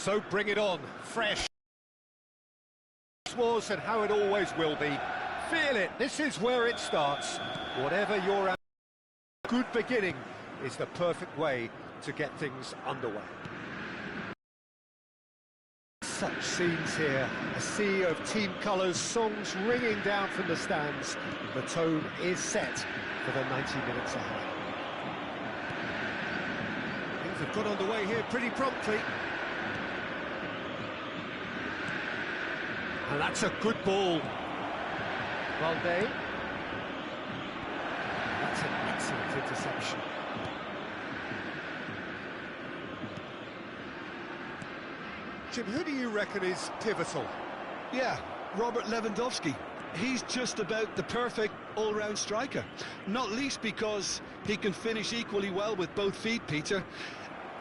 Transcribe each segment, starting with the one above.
So bring it on, fresh. This was and how it always will be. Feel it, this is where it starts. Whatever you're at, good beginning is the perfect way to get things underway. Such scenes here, a sea of team colours, songs ringing down from the stands. The tone is set for the 90 minutes ahead. Things have got underway here pretty promptly. And that's a good ball. Valde. That's an excellent interception. Jim, who do you reckon is pivotal? Yeah, Robert Lewandowski. He's just about the perfect all-round striker. Not least because he can finish equally well with both feet, Peter.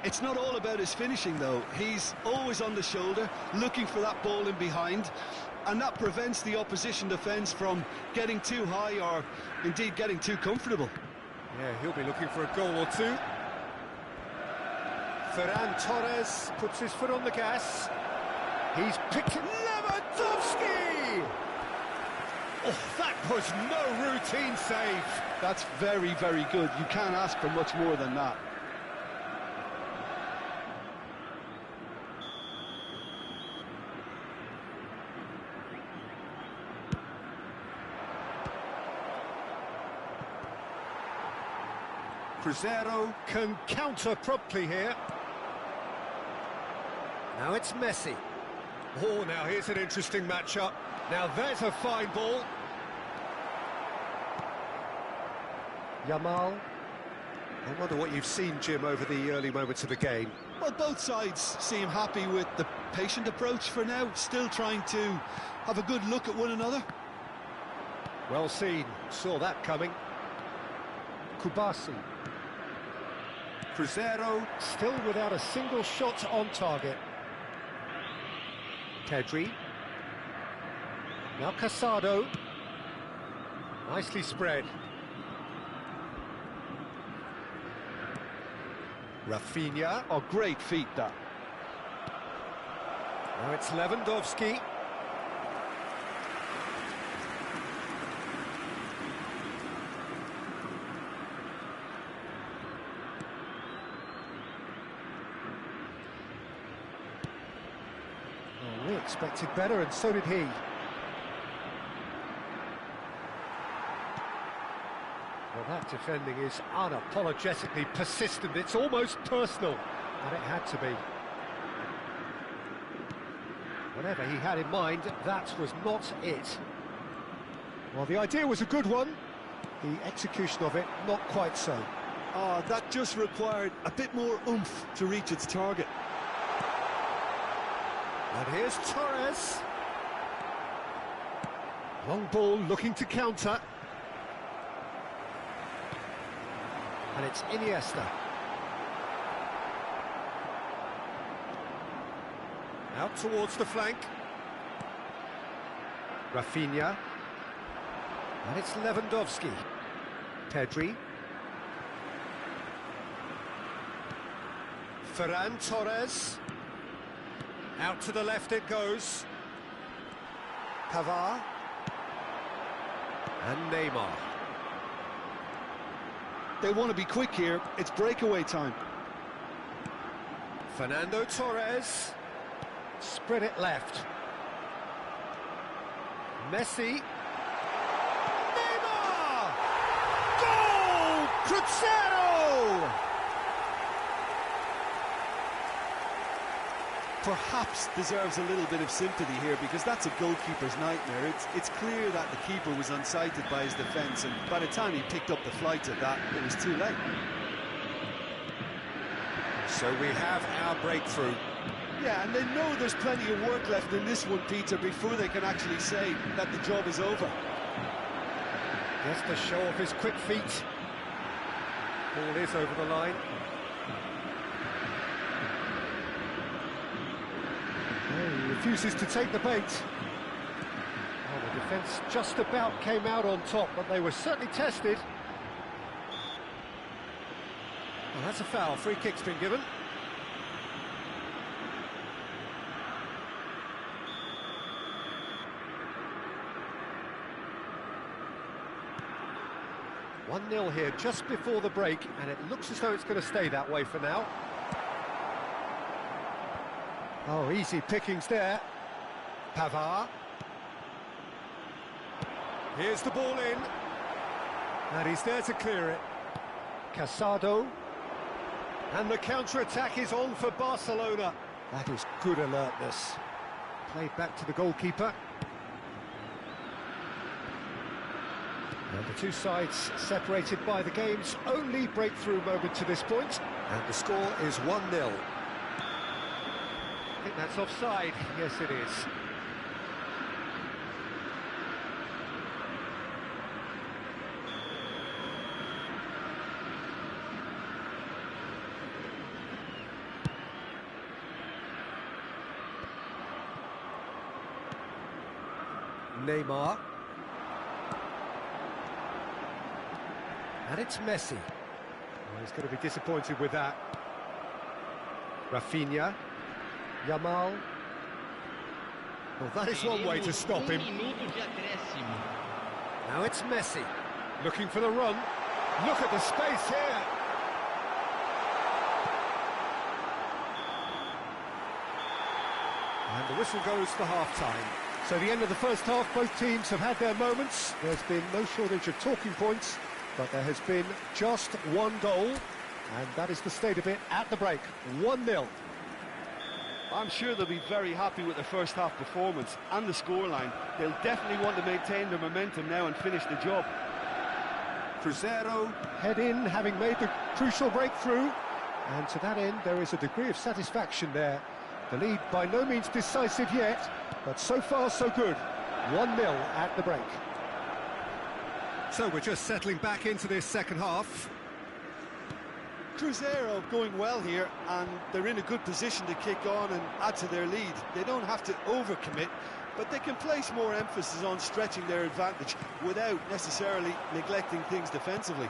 It's not all about his finishing, though. He's always on the shoulder, looking for that ball in behind, and that prevents the opposition defence from getting too high or, indeed, getting too comfortable. Yeah, he'll be looking for a goal or two. Ferran Torres puts his foot on the gas. He's picked Lewandowski! Oh, that was no routine save. That's very, very good. You can't ask for much more than that. Cruzeiro can counter promptly here. Now it's Messi. Oh, now here's an interesting matchup. Now there's a fine ball. Yamal. I wonder what you've seen, Jim, over the early moments of the game. Well, both sides seem happy with the patient approach for now, still trying to have a good look at one another. Well seen, saw that coming. Kubasi. Cruzeiro still without a single shot on target. Pedri. Now Casado. Nicely spread. Rafinha. Oh, great feat, that. Now it's Lewandowski. Oh, we expected better, and so did he. Well, that defending is unapologetically persistent. It's almost personal, and it had to be. Whatever he had in mind, that was not it. Well, the idea was a good one. The execution of it, not quite so. Oh, that just required a bit more oomph to reach its target. And here's Torres. Long ball looking to counter. And it's Iniesta. Out towards the flank. Rafinha. And it's Lewandowski. Pedri. Ferran Torres. Out to the left it goes. Pavard. And Neymar. They want to be quick here. It's breakaway time. Fernando Torres. Spread it left. Messi. Neymar! Goal! Cruzeiro! Perhaps deserves a little bit of sympathy here, because that's a goalkeeper's nightmare. It's clear that the keeper was unsighted by his defence, and by the time he picked up the flight of that, it was too late. So we have our breakthrough. Yeah, and they know there's plenty of work left in this one, Peter, before they can actually say that the job is over. Gets to show off his quick feet. Ball is over the line. He refuses to take the bait. Oh, the defence just about came out on top, but they were certainly tested. Well, that's a foul. Free kick's been given. One 0 here just before the break, and it looks as though it's going to stay that way for now. Oh, easy pickings there. Pavard. Here's the ball in. And he's there to clear it. Casado. And the counter-attack is on for Barcelona. That is good alertness. Played back to the goalkeeper. And the two sides separated by the game's only breakthrough moment to this point. And the score is 1-0. I think that's offside. Yes, it is. Neymar. And it's Messi. Well, he's going to be disappointed with that. Rafinha. Yamal. Well, that is one way to stop him. Now it's Messi, looking for the run. Look at the space here. And the whistle goes for half-time. So the end of the first half, both teams have had their moments. There's been no shortage of talking points, but there has been just one goal, and that is the state of it at the break. 1-0. I'm sure they'll be very happy with their first half performance and the scoreline. They'll definitely want to maintain their momentum now and finish the job. Cruzeiro head in, having made the crucial breakthrough, and to that end there is a degree of satisfaction there. The lead by no means decisive yet, but so far so good. 1-0 at the break. So we're just settling back into this second half. Cruzeiro going well here, and they're in a good position to kick on and add to their lead. They don't have to overcommit, but they can place more emphasis on stretching their advantage without necessarily neglecting things defensively.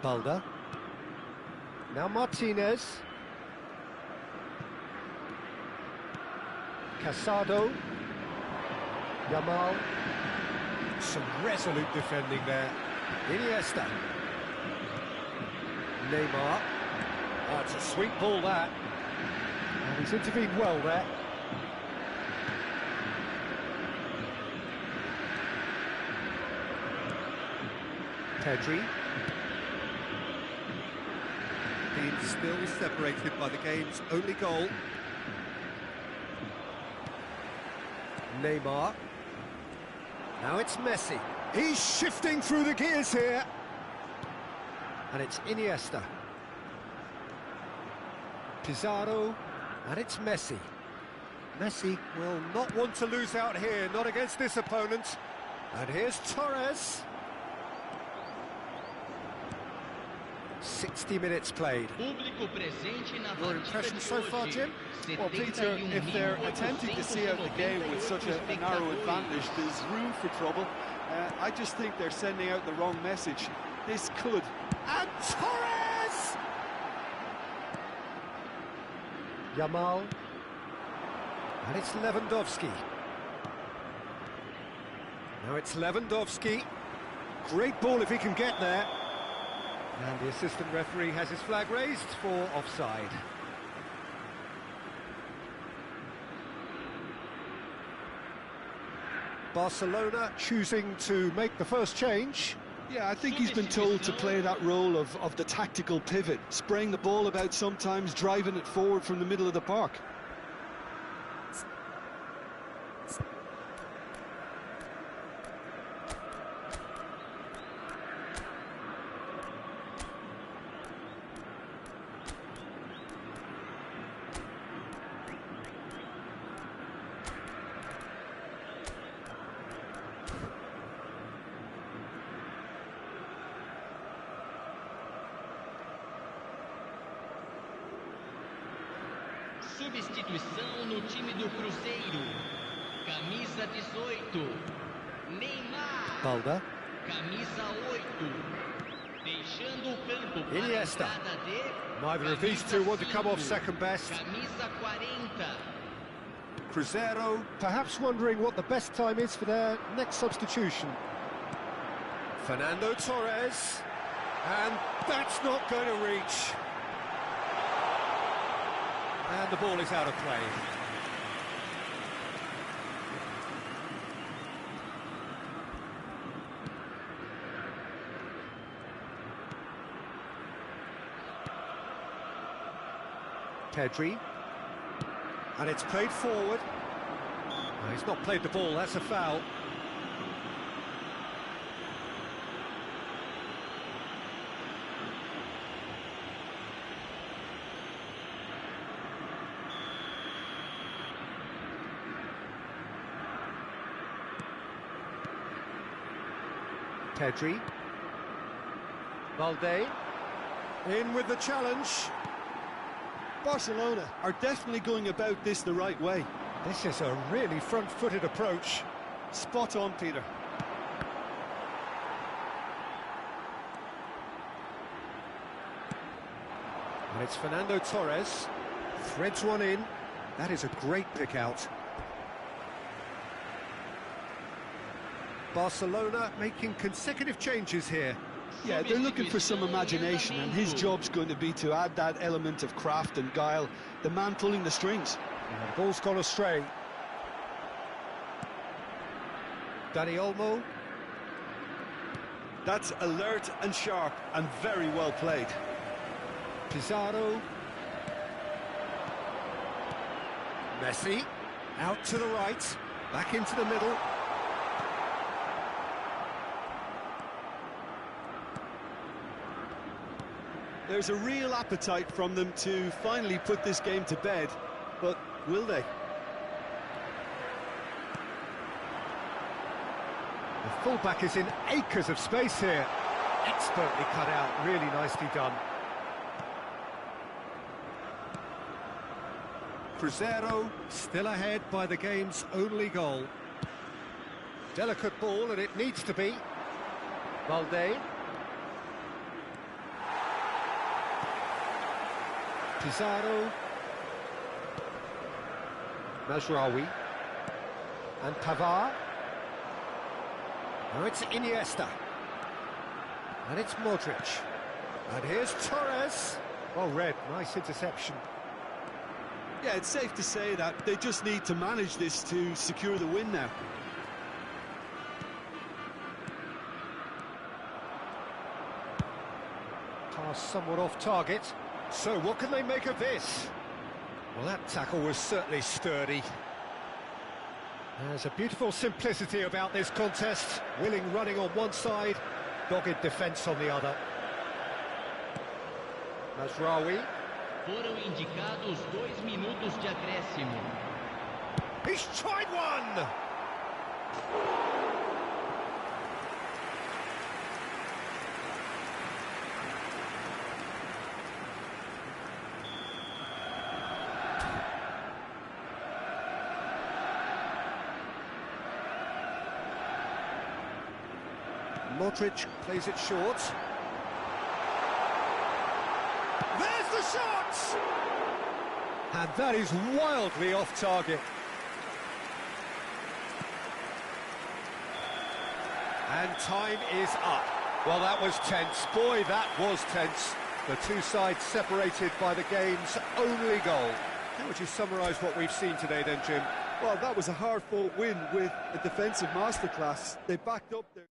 Balda. Now Martinez. Casado. Yamal. Some resolute defending there. Iniesta. Neymar. Oh, it's a sweet ball, that. And he's intervened well there. Pedri. Being still separated by the game's only goal. Neymar. Now it's Messi. He's shifting through the gears here. And it's Iniesta. Pizarro, and it's Messi. Messi will not want to lose out here, not against this opponent. And here's Torres. 60 minutes played. Your impression so far, Jim? Well, Peter, if they're attempting to see out the game with such a narrow advantage, there's room for trouble. I just think they're sending out the wrong message. This could... And Torres! Yamal. And it's Lewandowski. Now it's Lewandowski. Great ball if he can get there. And the assistant referee has his flag raised for offside. Barcelona choosing to make the first change. Yeah, I think he's been told to play that role of the tactical pivot, spraying the ball about sometimes, driving it forward from the middle of the park. Substituição no time do Cruzeiro. Camisa 18, Neymar. Balda. Camisa 8, deixando o campo para a Iniesta. entrada de Neither of these two want to come off second best. Camisa 40. Cruzeiro perhaps wondering what the best time is for their next substitution. Fernando Torres. And that's not going to reach. And the ball is out of play. Pedri. And it's played forward. No, he's not played the ball, that's a foul. Pedri. Balde. In with the challenge. Barcelona are definitely going about this the right way. This is a really front-footed approach. Spot on, Peter. And it's Fernando Torres. Threads one in. That is a great pick out. Barcelona making consecutive changes here. Yeah, they're looking for some imagination, and his job's going to be to add that element of craft and guile, the man pulling the strings. And the ball's gone astray. Dani Olmo. That's alert and sharp and very well played. Pizarro. Messi. Out to the right. Back into the middle. There's a real appetite from them to finally put this game to bed, but will they? The fullback is in acres of space here. Expertly cut out, really nicely done. Cruzeiro still ahead by the game's only goal. Delicate ball, and it needs to be. Balde. Pizarro. Mazraoui. And Pavard. Now it's Iniesta. And it's Modric. And here's Torres. Well read, nice interception. Yeah, it's safe to say that they just need to manage this to secure the win now. Pass somewhat off target. So what can they make of this? Well, that tackle was certainly sturdy. There's a beautiful simplicity about this contest. Willing running on one side, dogged defence on the other. Mazraoui. Foram indicados 2 minutos de acréscimo. He's tried one! Modric plays it short. There's the shot! And that is wildly off target. And time is up. Well, that was tense. Boy, that was tense. The two sides separated by the game's only goal. How would you summarise what we've seen today then, Jim? Well, that was a hard-fought win with a defensive masterclass. They backed up their...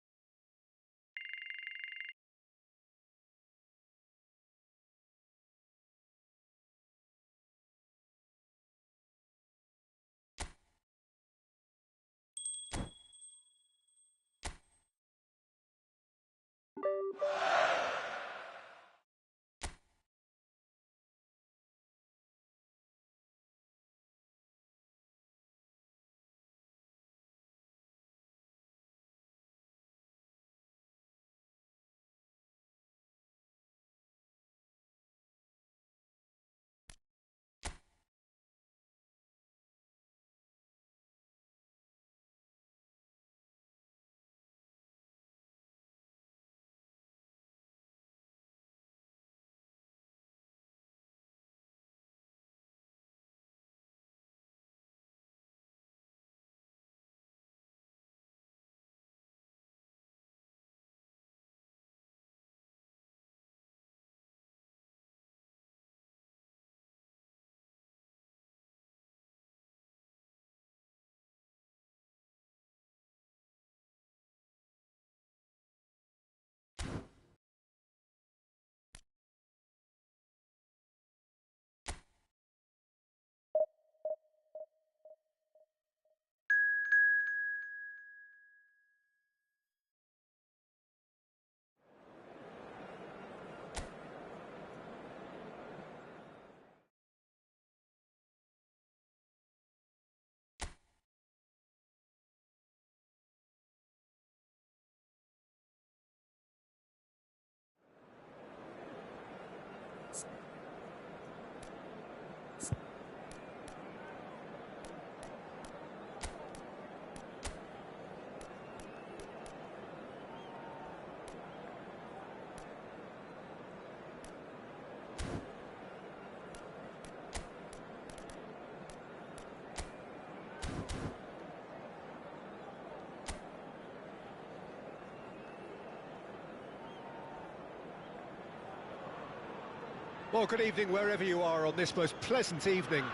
Well, good evening wherever you are on this most pleasant evening.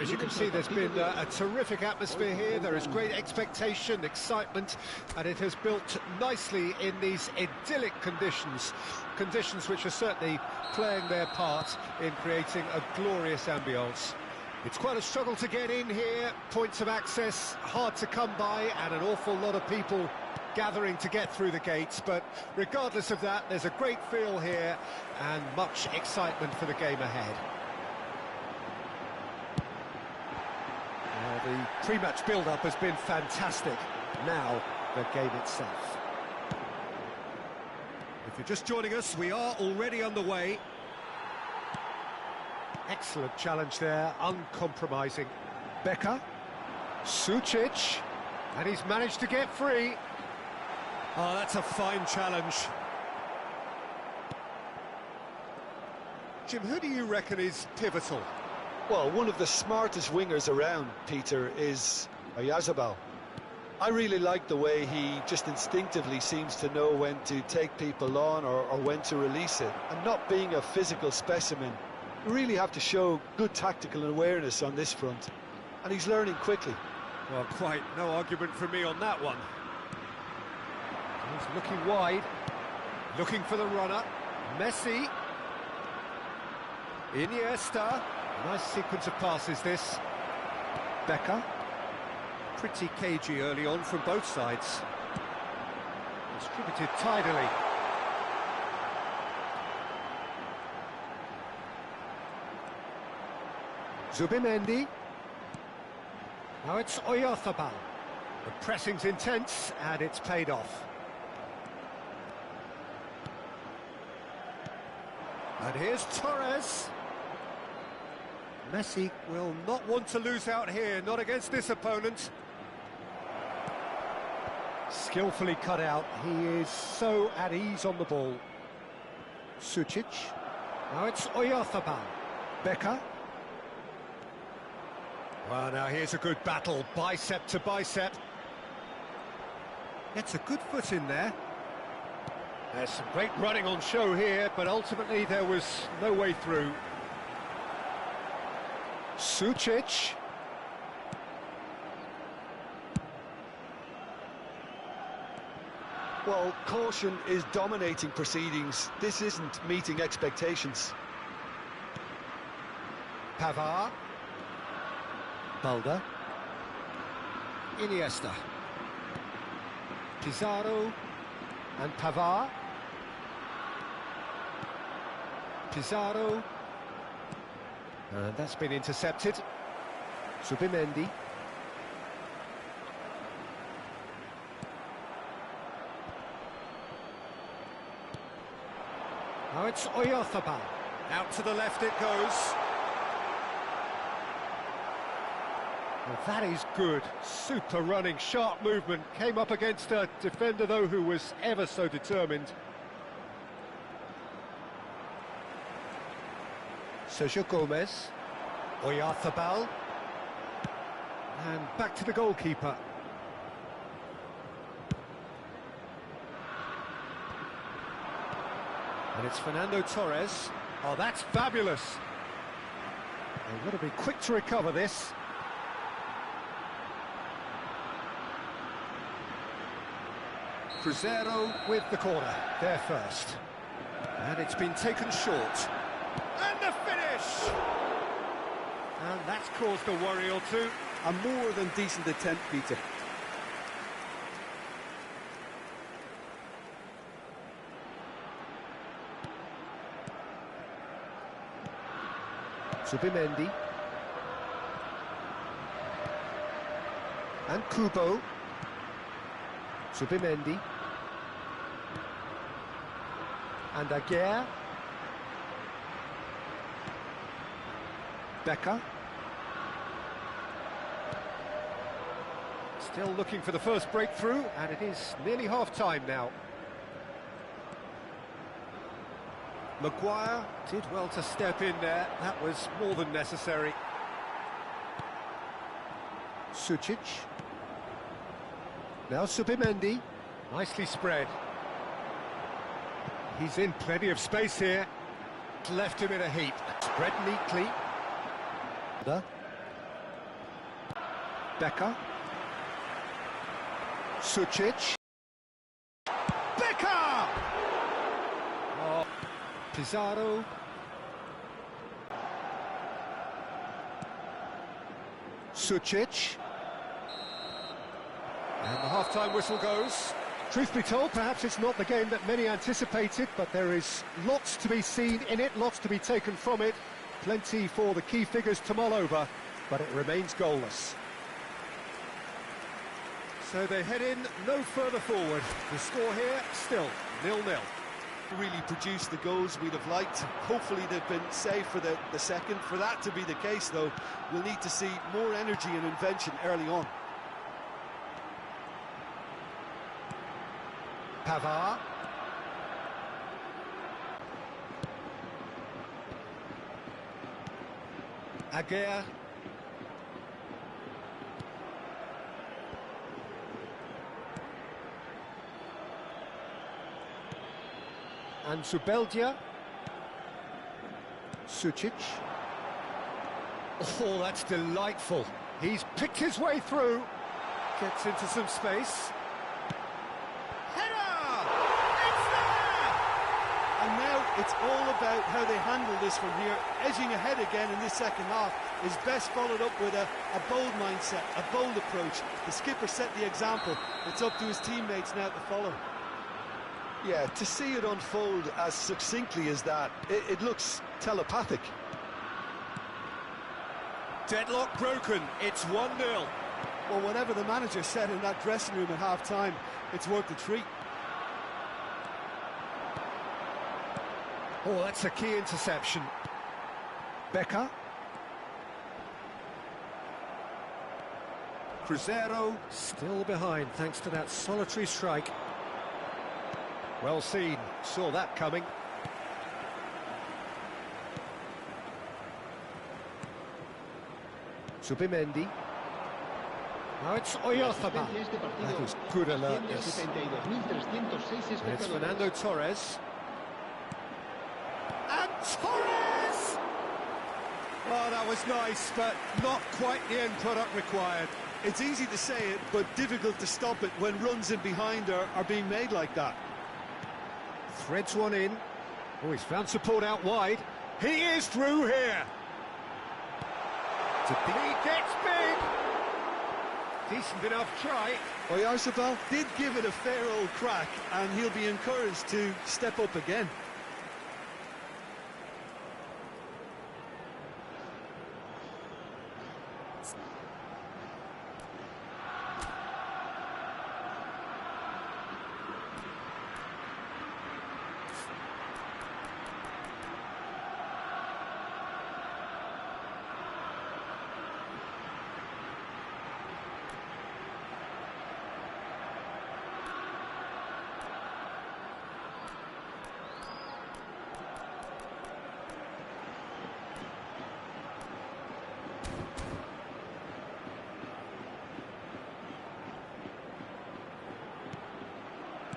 As you can see, there's been a terrific atmosphere here. There is great expectation, excitement, and it has built nicely in these idyllic conditions. Conditions which are certainly playing their part in creating a glorious ambience. It's quite a struggle to get in here, points of access hard to come by, and an awful lot of people gathering to get through the gates, but regardless of that, there's a great feel here and much excitement for the game ahead. Well, the pre-match build-up has been fantastic. Now, the game itself. If you're just joining us, we are already underway. Excellent challenge there, uncompromising. Becker, Sucic, and he's managed to get free. Oh, that's a fine challenge. Jim, who do you reckon is pivotal? Well, one of the smartest wingers around, Peter, is Oyarzabal. I really like the way he just instinctively seems to know when to take people on or when to release it. And not being a physical specimen, you really have to show good tactical awareness on this front. And he's learning quickly. Well, quite no argument from me on that one. He's looking wide, looking for the runner. Messi. Iniesta. Nice sequence of passes, this. Becker. Pretty cagey early on from both sides. Distributed tidily. Zubimendi. Now it's Oyarzabal. The pressing's intense, and it's paid off. And here's Torres. Messi will not want to lose out here, not against this opponent. Skillfully cut out, he is so at ease on the ball. Sucic. Now it's Oyarzabal. Becker. Well, now here's a good battle, bicep to bicep. Gets a good foot in there. There's some great running on show here, but ultimately there was no way through. Sucic. Well, caution is dominating proceedings. This isn't meeting expectations. Pavard. Balda. Iniesta. Pizarro and Pavard. Pizarro. And that's been intercepted. Zubimendi. Now it's Oyarzabal. Out to the left it goes. Well, that is good. Super running, sharp movement. Came up against a defender, though, who was ever so determined. Sergio Gomez. Oyarzabal. And back to the goalkeeper. And it's Fernando Torres. Oh, that's fabulous. They've got to be quick to recover this. Cruzeiro with the corner, there first. And it's been taken short. And the finish! And that's caused a worry or two. A more than decent attempt, Peter. Zubimendi. And Kubo. Zubimendi. And Aguirre. Becker. Still looking for the first breakthrough, and it is nearly half-time now. Maguire did well to step in there. That was more than necessary. Sucic. Now Zubimendi. Nicely spread. He's in plenty of space here. Left him in a heap. Spread neatly. Becker. Sucic. Becker! Oh, Pizarro. Sucic. And the half-time whistle goes. Truth be told, perhaps it's not the game that many anticipated, but there is lots to be seen in it, lots to be taken from it. Plenty for the key figures to mull over, but it remains goalless. So they head in no further forward. The score here, still 0-0. Really produced the goals we'd have liked. Hopefully they've been saved for the second. For that to be the case, though, we'll need to see more energy and invention early on. Pavard. Aguirre. And Zubeldia. Sucic. Oh, that's delightful. He's picked his way through. Gets into some space. And now it's all about how they handle this from here. Edging ahead again in this second half is best followed up with a bold mindset, a bold approach. The skipper set the example. It's up to his teammates now to follow. Yeah, to see it unfold as succinctly as that, it looks telepathic. Deadlock broken, it's 1-0. Well, whatever the manager said in that dressing room at half-time, it's worth the treat. Oh, that's a key interception. Becker. Cruzeiro still behind thanks to that solitary strike. Well seen, saw that coming. Subimendi. Now it's Oyarzabal. That was good alertness. And it's Fernando Torres. And Torres! Oh, that was nice, but not quite the end product required. It's easy to say it, but difficult to stop it when runs in behind are being made like that. Threads one in. Oh, he's found support out wide. He is through here. He gets big. Decent enough try. Oyarzabal did give it a fair old crack, and he'll be encouraged to step up again.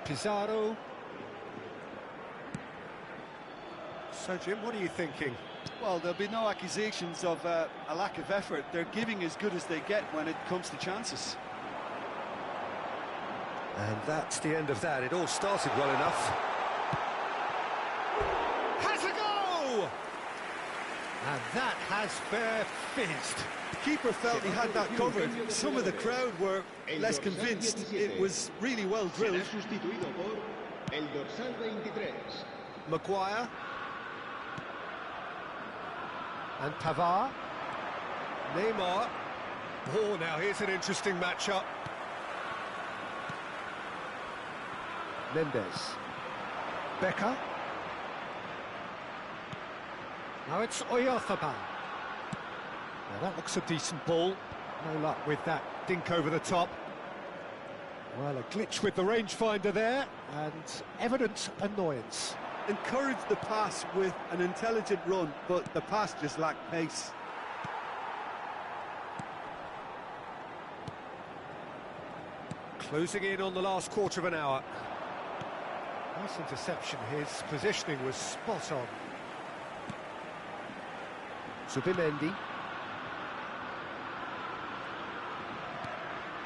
Pizarro. So, Jim, what are you thinking? Well, there'll be no accusations of a lack of effort. They're giving as good as they get when it comes to chances. And that's the end of that. It all started well enough. Has a go! And that has fair fizzed. The keeper felt he had that covered. Some of the crowd were less convinced. It was really well drilled. Maguire. And Pavard. Neymar. Oh, now here's an interesting matchup. Mendes. Becker. Now it's Oyarzabal. Now that looks a decent ball. No luck with that dink over the top. Well, a glitch with the rangefinder there, and evident annoyance. Encouraged the pass with an intelligent run, but the pass just lacked pace. Closing in on the last quarter of an hour. Nice interception. His positioning was spot on. Subimendi.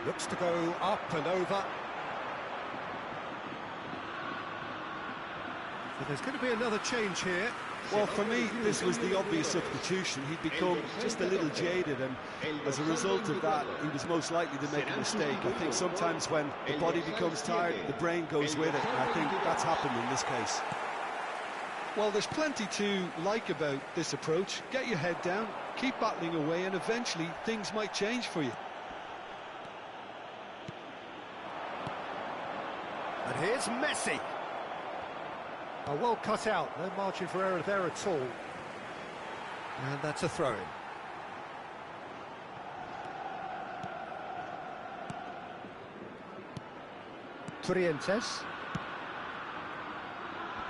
Looks to go up and over. So there's going to be another change here. Well, for me, this was the obvious substitution. He'd become just a little jaded, and as a result of that, he was most likely to make a mistake. I think sometimes when the body becomes tired, the brain goes with it, and I think that's happened in this case. Well, there's plenty to like about this approach. Get your head down, keep battling away, and eventually things might change for you. And here's Messi. Oh, well cut out, no margin for error there at all. And that's a throw-in. Trientes.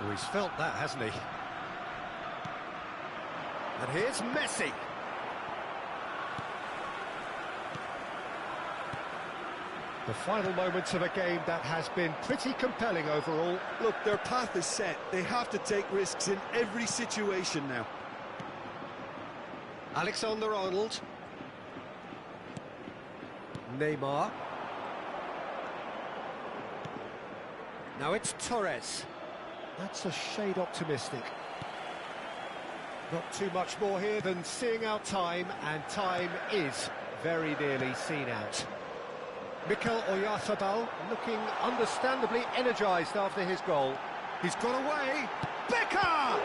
Oh, he's felt that, hasn't he? And here's Messi. The final moments of a game that has been pretty compelling overall. Look, their path is set. They have to take risks in every situation now. Alexander-Arnold. Neymar. Now it's Torres. That's a shade optimistic. Not too much more here than seeing out time, and time is very nearly seen out. Mikel Oyarzabal looking understandably energised after his goal. He's got away. Becker!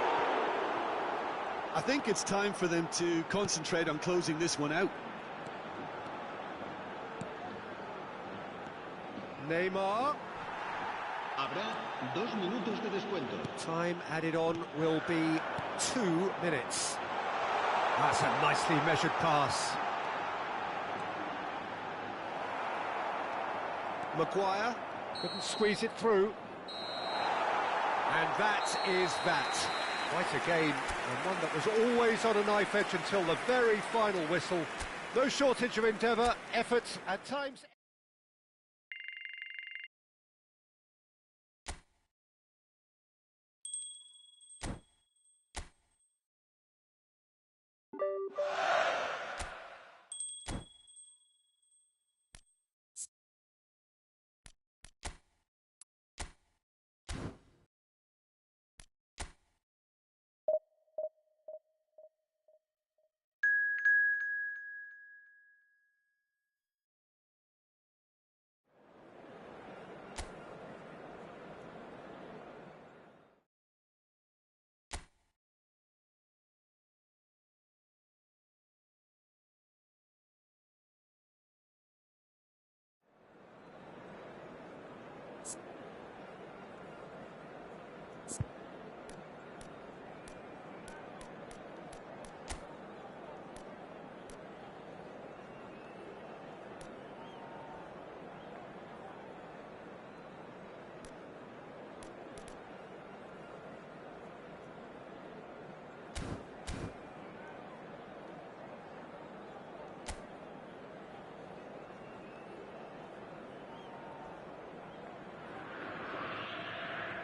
I think it's time for them to concentrate on closing this one out. Neymar. Habrá 2 minutos de descuento. Time added on will be 2 minutes. That's a nicely measured pass. Maguire couldn't squeeze it through. And that is that. Quite a game, and one that was always on a knife edge until the very final whistle. No shortage of endeavour, effort, at times...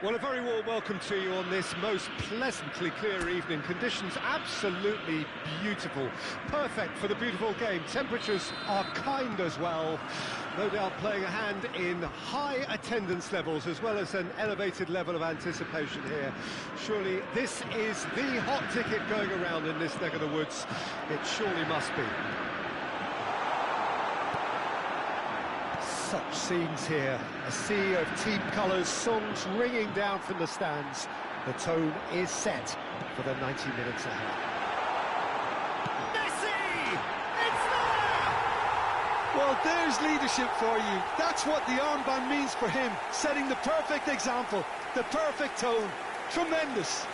Well, a very warm welcome to you on this most pleasantly clear evening. Conditions absolutely beautiful. Perfect for the beautiful game. Temperatures are kind as well. No doubt playing a hand in high attendance levels as well as an elevated level of anticipation here. Surely this is the hot ticket going around in this neck of the woods. It surely must be. Such scenes here, a sea of team colours, songs ringing down from the stands. The tone is set for the 90 minutes ahead. Messi! It's there! Well, there's leadership for you. That's what the armband means for him, setting the perfect example, the perfect tone. Tremendous.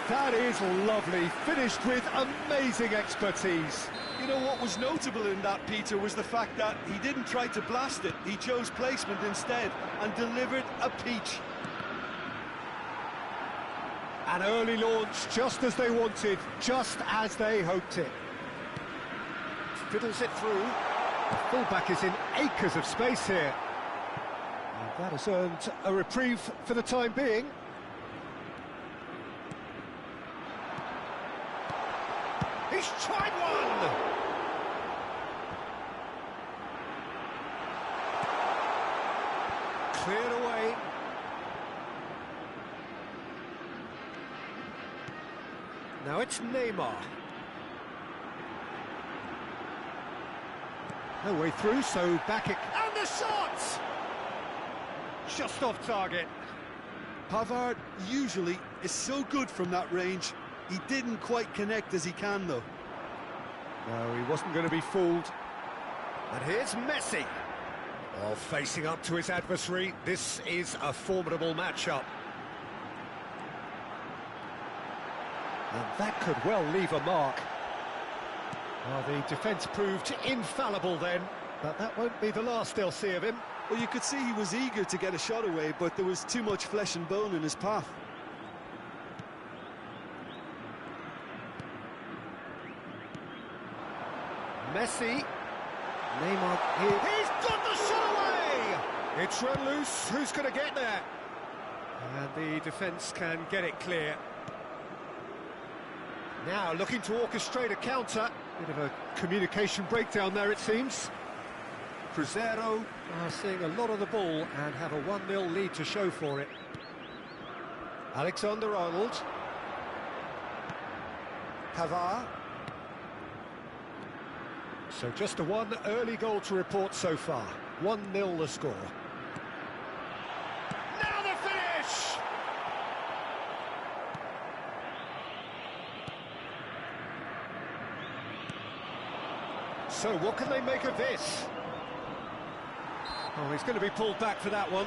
That is lovely, finished with amazing expertise. You know, what was notable in that, Peter, was the fact that he didn't try to blast it. He chose placement instead and delivered a peach. An early launch, just as they wanted, just as they hoped it. Fiddles it through. The fullback is in acres of space here. And that has earned a reprieve for the time being. He's tried one! Cleared away. Now it's Neymar. No way through, so back it... And the shot! Just off target. Pavard usually is so good from that range. He didn't quite connect as he can, though. No, he wasn't going to be fooled. And here's Messi. Well, facing up to his adversary, this is a formidable matchup. And that could well leave a mark. Well, the defence proved infallible then, but that won't be the last they'll see of him. Well, you could see he was eager to get a shot away, but there was too much flesh and bone in his path. Messi. Neymar here. He's got the shot away! It's run loose. Who's going to get there? And the defence can get it clear. Now looking to orchestrate a counter. Bit of a communication breakdown there, it seems. Cruzeiro are seeing a lot of the ball and have a 1-0 lead to show for it. Alexander-Arnold. Pavard. So just the one early goal to report so far. 1-0 the score. Now the finish! So what can they make of this? Oh, he's going to be pulled back for that one.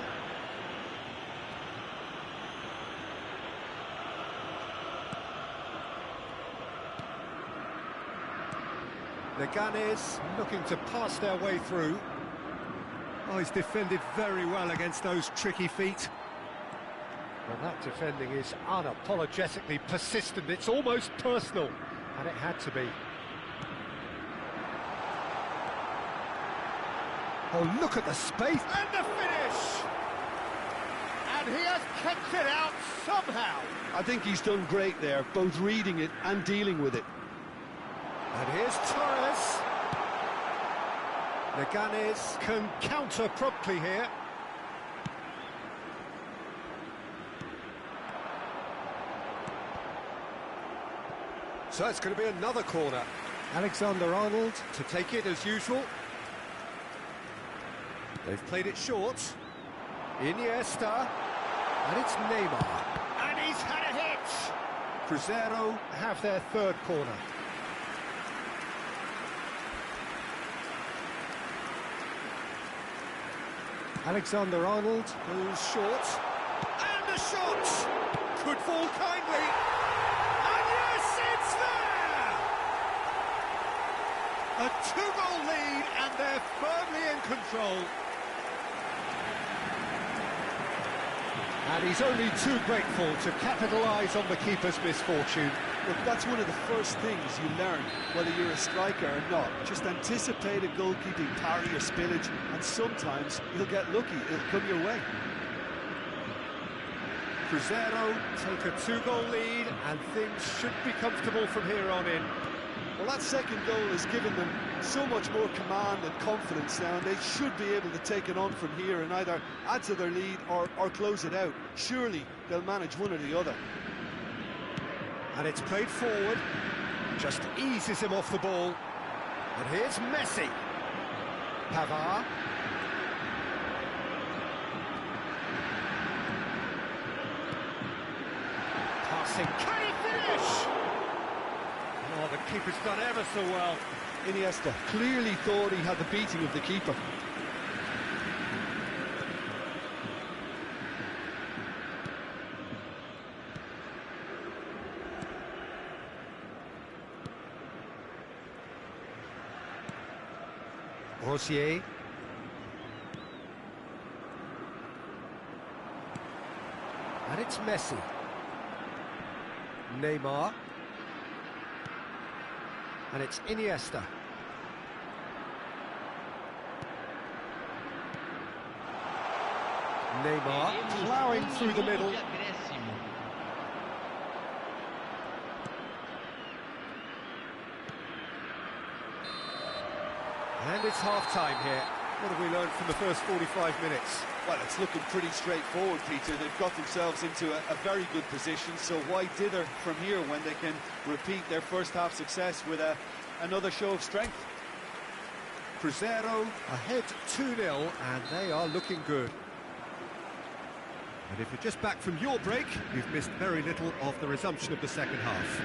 Leganes looking to pass their way through. Oh, he's defended very well against those tricky feet. Well, that defending is unapologetically persistent. It's almost personal, and it had to be. Oh, look at the space and the finish! And he has kept it out somehow. I think he's done great there, both reading it and dealing with it. And here's Torres. Leganes can counter promptly here. So it's going to be another corner. Alexander-Arnold to take it as usual. They've played it short. Iniesta. And it's Neymar. And he's had a hit! Cruzeiro have their third corner. Alexander-Arnold goes short. And the shot! Could fall kindly. And yes, it's there! A two-goal lead, and they're firmly in control. And he's only too grateful to capitalise on the keeper's misfortune. Look, that's one of the first things you learn, whether you're a striker or not. Just anticipate a goalkeeping parry or spillage, and sometimes you'll get lucky, it'll come your way. Cruzeiro take a two-goal lead, and things should be comfortable from here on in. Well, that second goal has given them so much more command and confidence now, and they should be able to take it on from here and either add to their lead or close it out. Surely they'll manage one or the other. And it's played forward, just eases him off the ball. And here's Messi. Pavard. Passing, can he finish? Oh, the keeper's done ever so well. Iniesta clearly thought he had the beating of the keeper. Rosier. And it's Messi. Neymar. And it's Iniesta. Neymar ploughing through the middle. And it's half-time here. What have we learned from the first 45 minutes? Well, it's looking pretty straightforward, Peter. They've got themselves into a very good position, so why dither from here when they can repeat their first-half success with another show of strength? Cruzeiro ahead 2-0, and they are looking good. And if you're just back from your break, you've missed very little of the resumption of the second half.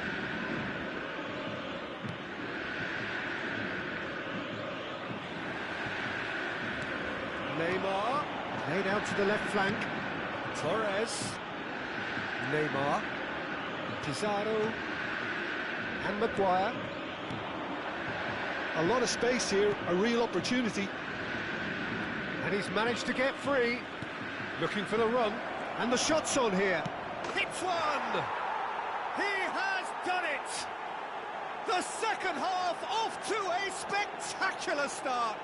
Neymar, played out to the left flank. Torres, Neymar, Pizarro, and Maguire. A lot of space here, a real opportunity. And he's managed to get free. Looking for the run, and the shot's on here. Hits one! He has done it! The second half off to a spectacular start.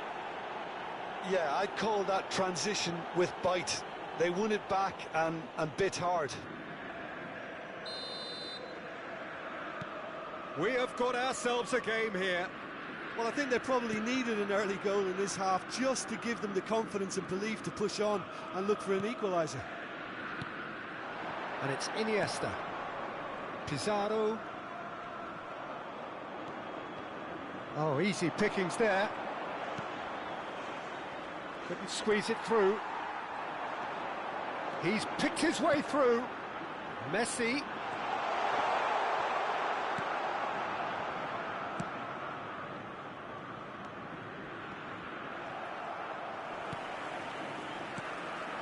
Yeah, I'd call that transition with bite. They won it back and bit hard. We have got ourselves a game here. Well, I think they probably needed an early goal in this half just to give them the confidence and belief to push on and look for an equaliser. And it's Iniesta. Pizarro. Oh, easy pickings there. Couldn't squeeze it through. He's picked his way through. Messi.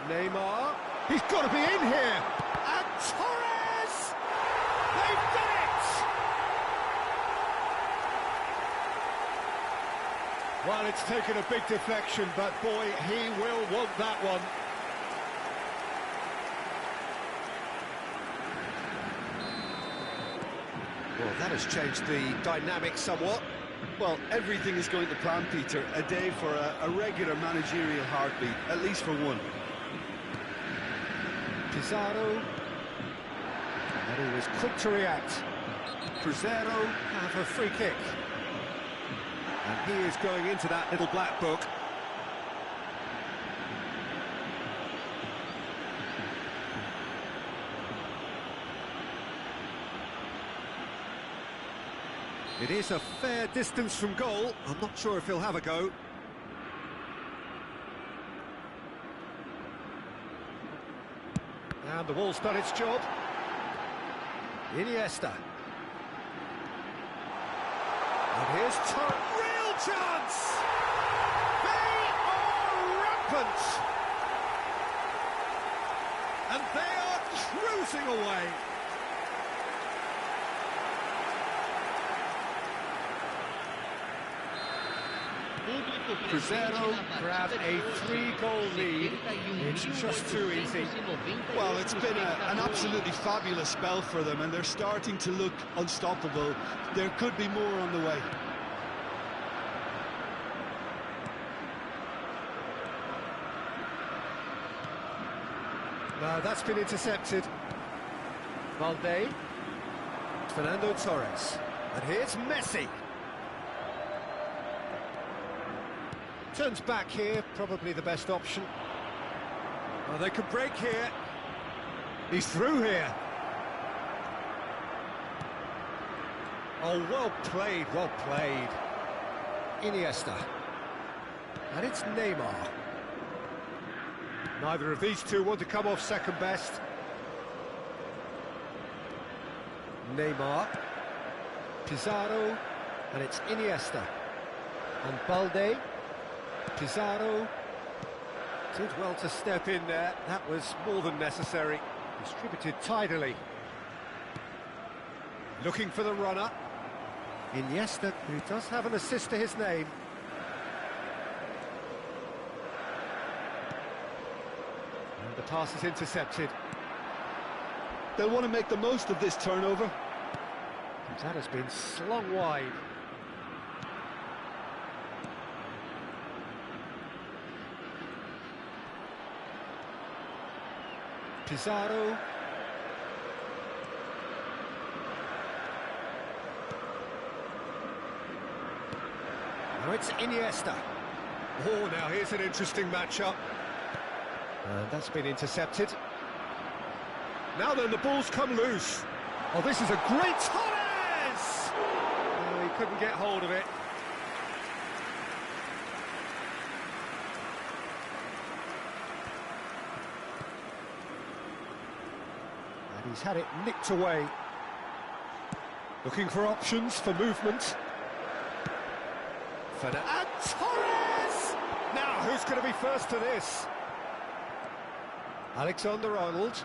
Neymar. He's got to be in here. And Torres! They've done it! Well, it's taken a big deflection, but boy, he will want that one. Well, that has changed the dynamic somewhat. Well, everything is going to plan, Peter. A day for a regular managerial heartbeat, at least for one. Pizarro. And he was quick to react. Cruzeiro have a free kick. And he is going into that little black book. It is a fair distance from goal. I'm not sure if he'll have a go. And the ball's done its job. Iniesta. And here's real chance! They are rampant! And they are cruising away. Cruzeiro grab a 3-goal lead. It's just too easy. Well, it's been an absolutely fabulous spell for them, and they're starting to look unstoppable. There could be more on the way. No, that's been intercepted. Valde. Fernando Torres. And here's Messi. Turns back here, probably the best option. Well, they could break here. He's through here. Oh, well played, well played. Iniesta. And it's Neymar. Neither of these two want to come off second best. Neymar. Pizarro. And it's Iniesta. And Balde. Pizarro did well to step in there. That was more than necessary. Distributed tidily. Looking for the runner. Iniesta, who does have an assist to his name. And the pass is intercepted. They'll want to make the most of this turnover. And that has been slung wide. Pizarro. Now it's Iniesta. Oh, now here's an interesting matchup. And that's been intercepted. Now then, the ball's come loose. Oh, this is a great Torres! Oh, he couldn't get hold of it. He's had it nicked away. Looking for options for movement. And Torres! Now, who's going to be first to this? Alexander-Arnold.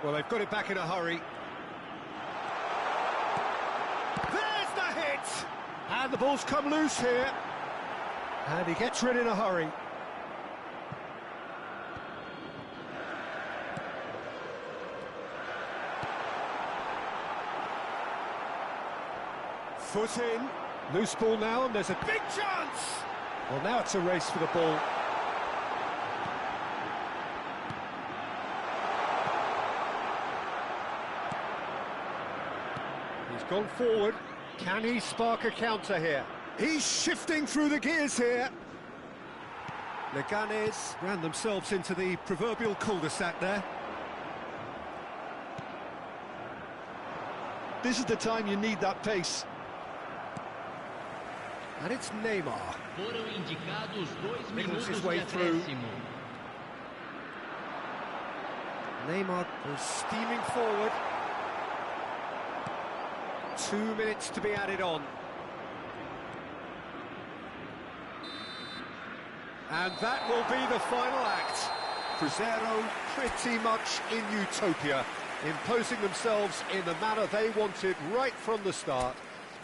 Well, they've got it back in a hurry. There's the hit! And the ball's come loose here. And he gets rid in a hurry. Foot in, loose ball now, and there's a big chance! Well, now it's a race for the ball. He's gone forward. Can he spark a counter here? He's shifting through the gears here. Leganes ran themselves into the proverbial cul-de-sac there. This is the time you need that pace. And it's Neymar. Foram indicados 2 Nichols his minutos way de through. acréscimo. Neymar was steaming forward. 2 minutes to be added on. And that will be the final act. Cruzeiro pretty much in utopia, imposing themselves in the manner they wanted right from the start.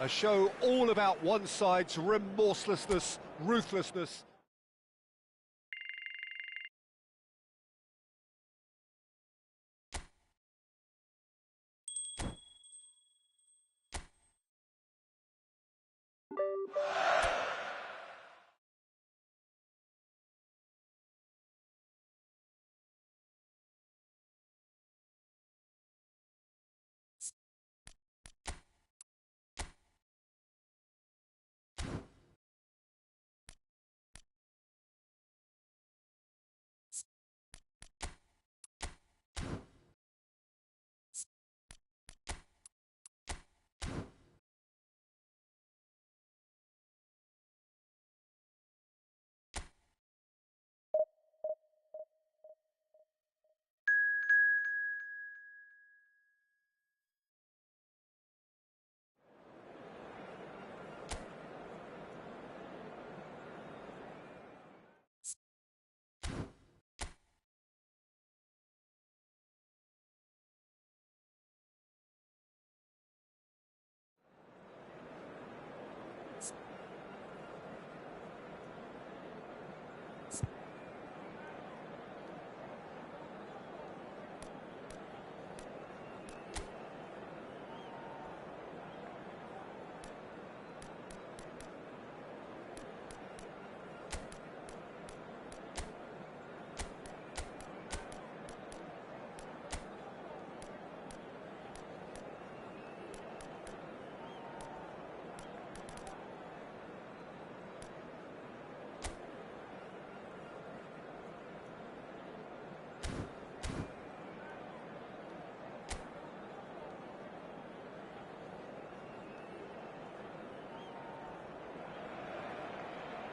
A show all about one side's remorselessness, ruthlessness.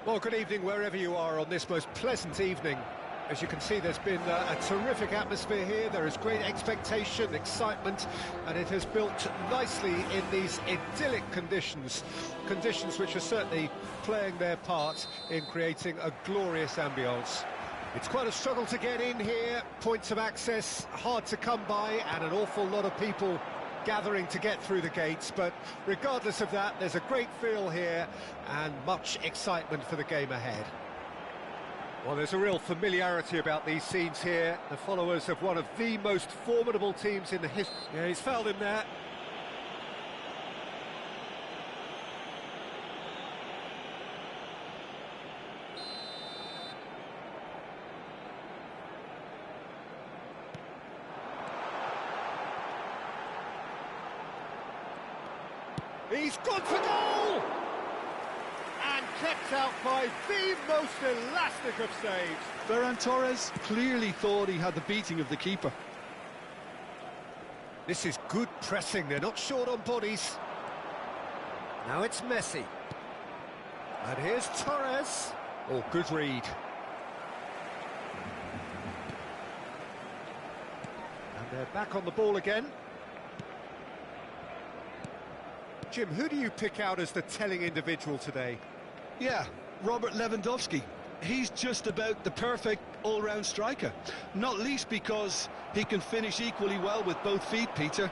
Well, good evening wherever you are on this most pleasant evening. As you can see, there's been a terrific atmosphere here. There is great expectation, excitement, and it has built nicely in these idyllic conditions. Conditions which are certainly playing their part in creating a glorious ambience. It's quite a struggle to get in here, points of access hard to come by, and an awful lot of people gathering to get through the gates, but regardless of that, there's a great feel here and much excitement for the game ahead. Well, there's a real familiarity about these scenes here, the followers of one of the most formidable teams in the history. Yeah, he's fouled him there. He's gone for goal! And kept out by the most elastic of saves. Ferran Torres clearly thought he had the beating of the keeper. This is good pressing, they're not short on bodies. Now it's Messi. And here's Torres. Oh, good read. And they're back on the ball again. Jim, who do you pick out as the telling individual today? Yeah, Robert Lewandowski. He's just about the perfect all-round striker. Not least because he can finish equally well with both feet, Peter.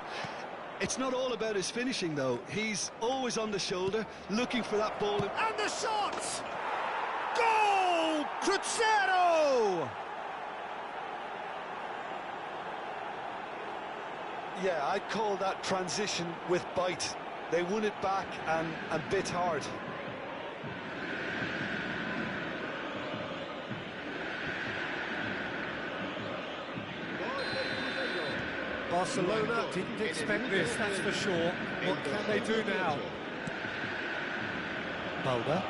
It's not all about his finishing, though. He's always on the shoulder, looking for that ball. And the shot! Goal! Cruzeiro! Yeah, I'd call that transition with bite. They won it back and bit hard. Barcelona didn't expect this, that's for sure. What can they do now? Mulder.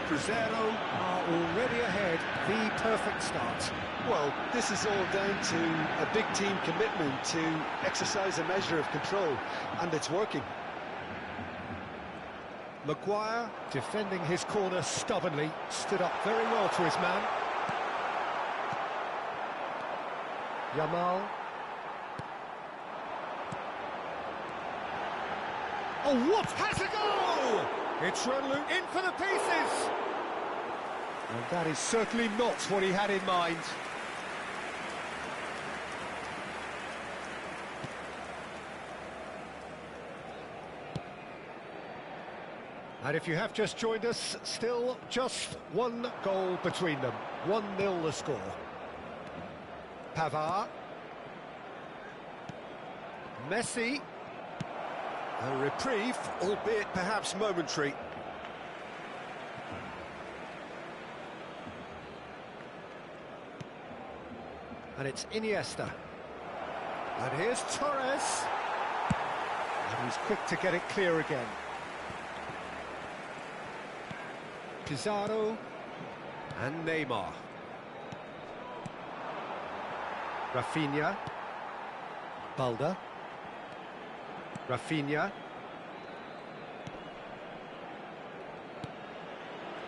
Cruzeiro are already ahead, the perfect start. Well, this is all down to a big team commitment to exercise a measure of control, and it's working. Maguire, defending his corner stubbornly, stood up very well to his man. Yamal. Oh, what has a goal! It's run in for the pieces! And that is certainly not what he had in mind. And if you have just joined us, still just one goal between them. 1-0 the score. Pavard. Messi. A reprieve, albeit perhaps momentary. And it's Iniesta. And here's Torres. And he's quick to get it clear again. Pizarro and Neymar. Rafinha. Balda. Rafinha.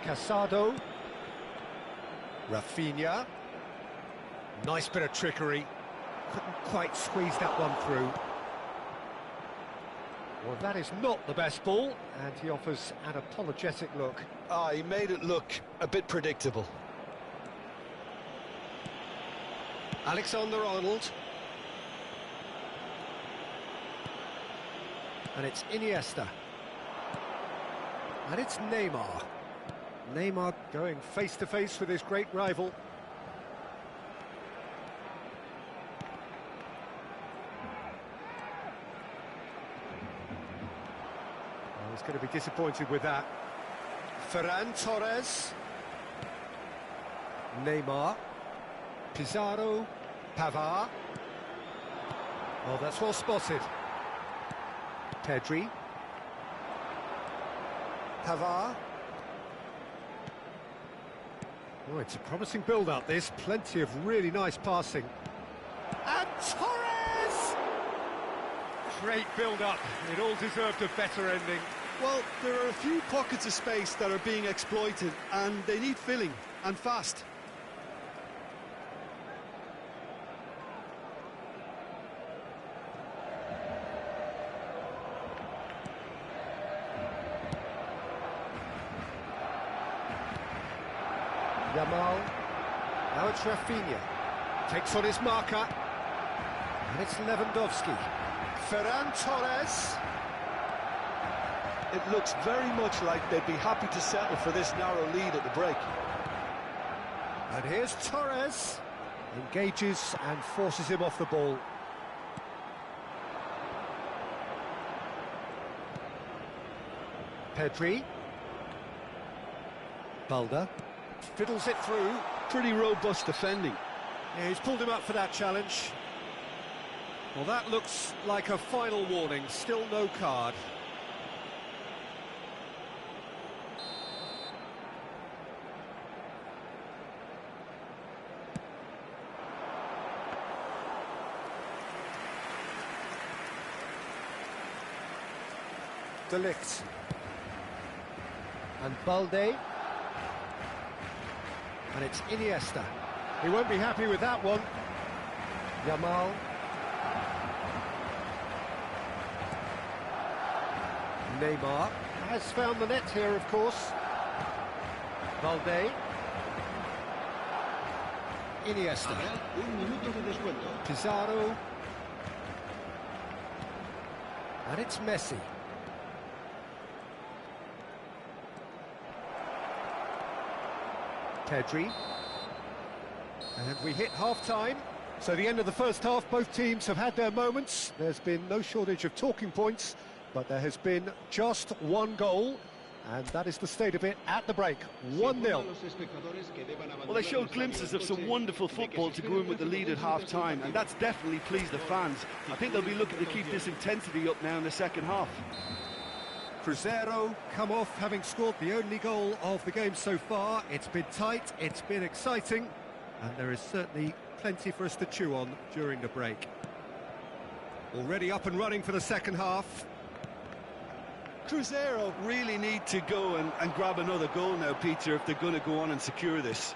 Casado. Rafinha. Nice bit of trickery. Couldn't quite squeeze that one through. Well, that is not the best ball, and he offers an apologetic look. He made it look a bit predictable. Alexander-Arnold. And it's Iniesta. And it's Neymar. Neymar going face-to-face with his great rival. He's going to be disappointed with that. Ferran Torres. Neymar. Pizarro. Pavard. Oh, that's well spotted. Pedri. Pavard. Oh, it's a promising build-up, this. Plenty of really nice passing. And Torres! Great build-up. It all deserved a better ending. Well, there are a few pockets of space that are being exploited, and they need filling, and fast. Yamal. Now it's Rafinha. Takes on his marker. And it's Lewandowski. Ferran Torres. It looks very much like they'd be happy to settle for this narrow lead at the break. And here's Torres. Engages and forces him off the ball. Pedri. Balda. Fiddles it through. Pretty robust defending. Yeah, he's pulled him up for that challenge. Well, that looks like a final warning. Still no card. De Ligt. And Balde. And it's Iniesta. He won't be happy with that one. Yamal. Neymar has found the net here, of course. Balde. Iniesta. Pizarro. And it's Messi. Pedri. And we hit half-time. So the end of the first half, both teams have had their moments. There's been no shortage of talking points, but there has been just one goal, and that is the state of it at the break. 1-0. Well, they showed glimpses of some wonderful football to go in with the lead at half-time, and that's definitely pleased the fans. I think they'll be looking to keep this intensity up now in the second half. Cruzeiro come off having scored the only goal of the game so far. It's been tight, it's been exciting, and there is certainly plenty for us to chew on during the break. Already up and running for the second half. Cruzeiro really need to go and grab another goal now, Peter, if they're going to go on and secure this.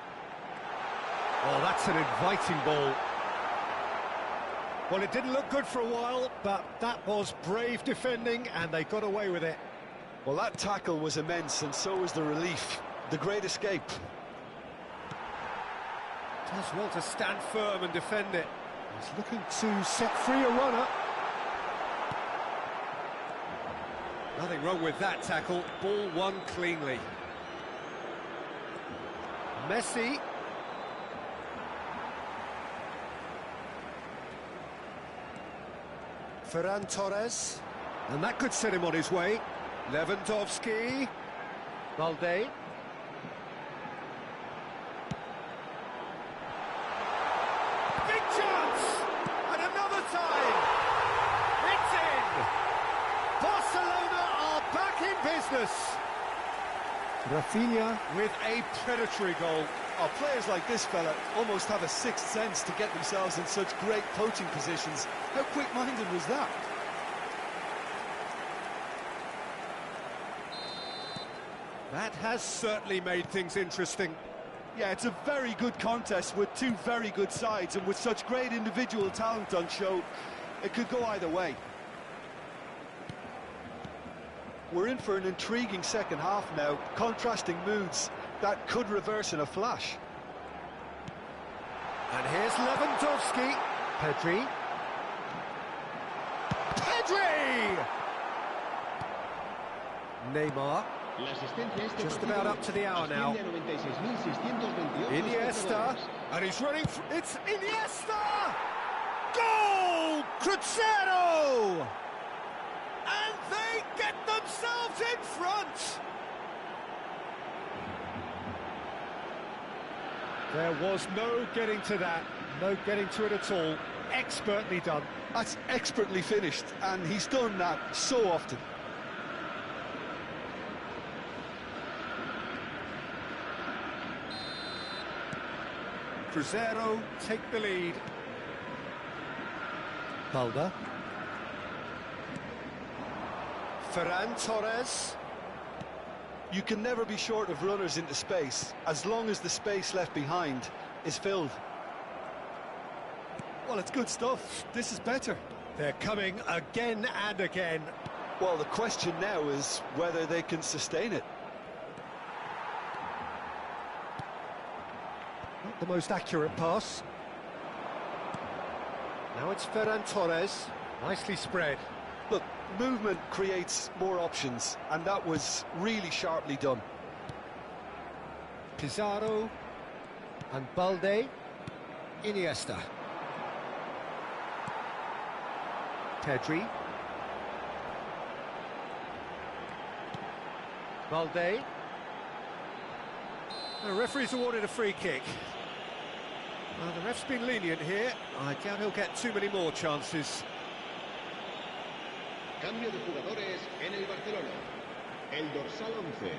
Oh, that's an inviting ball. Well, it didn't look good for a while, but that was brave defending, and they got away with it. Well, that tackle was immense, and so was the relief. The great escape. Does well to stand firm and defend it. He's looking to set free a runner. Nothing wrong with that tackle. Ball won cleanly. Messi. Ferran Torres. And that could set him on his way. Lewandowski. Balde. Big chance! And another time! It's in! Barcelona are back in business! Rafinha with a predatory goal. Oh, players like this fella almost have a sixth sense to get themselves in such great poaching positions. How quick-minded was that? That has certainly made things interesting. Yeah, it's a very good contest with two very good sides, and with such great individual talent on show, it could go either way. We're in for an intriguing second half now, contrasting moods that could reverse in a flash. And here's Lewandowski. Pedri. Pedri! Neymar. Just about up to the hour now. Iniesta. And he's running. It's Iniesta! Goal! Cruzeiro! And they get themselves in front! There was no getting to that, no getting to it at all. Expertly done. That's expertly finished, and he's done that so often. Cruzeiro take the lead. Balda. Ferran Torres. You can never be short of runners into space, as long as the space left behind is filled. Well, it's good stuff. This is better. They're coming again and again. Well, the question now is whether they can sustain it. Not the most accurate pass. Now it's Ferran Torres. Nicely spread. Look, movement creates more options, and that was really sharply done. Pizarro and Balde. Iniesta. Pedri. Balde. The referee's awarded a free kick. Well, the ref's been lenient here. I doubt he'll get too many more chances. Cambio de jugadores en el Barcelona. El dorsal 11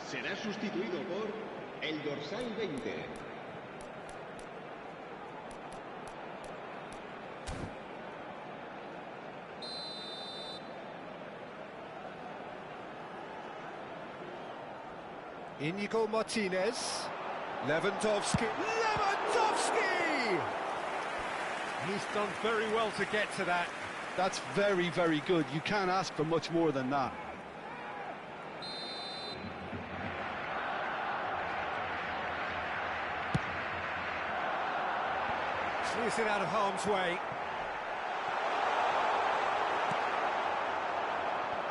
será sustituido por el dorsal 20. Íñigo Martinez. Lewandowski. Lewandowski! He's done very well to get to that. That's very, very good. You can't ask for much more than that. Clears it out of harm's way.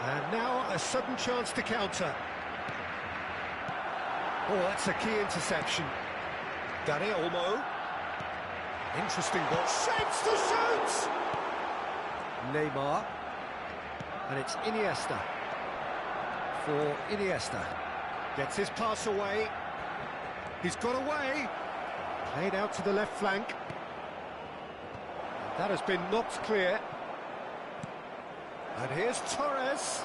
And now a sudden chance to counter. Oh, that's a key interception. Dani Olmo. Interesting ball. Shapes to shoot! Neymar. And it's Iniesta. For Iniesta. Gets his pass away. He's got away. Played out to the left flank. That has been knocked clear. And here's Torres.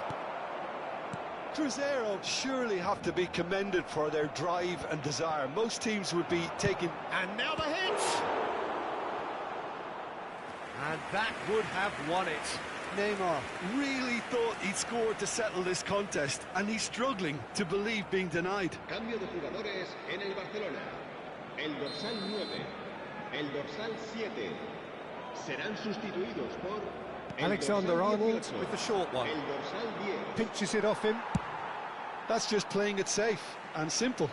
Cruzeiro surely have to be commended for their drive and desire. Most teams would be taking... And now the hit! And that would have won it. Neymar really thought he'd scored to settle this contest, and he's struggling to believe being denied. Cambio de jugadores en el Barcelona. El dorsal 9, el dorsal 7 serán sustituidos por el Alexander-Arnold dorsal 18, with the short one. el dorsal 10. Pinches it off him. That's just playing it safe and simple.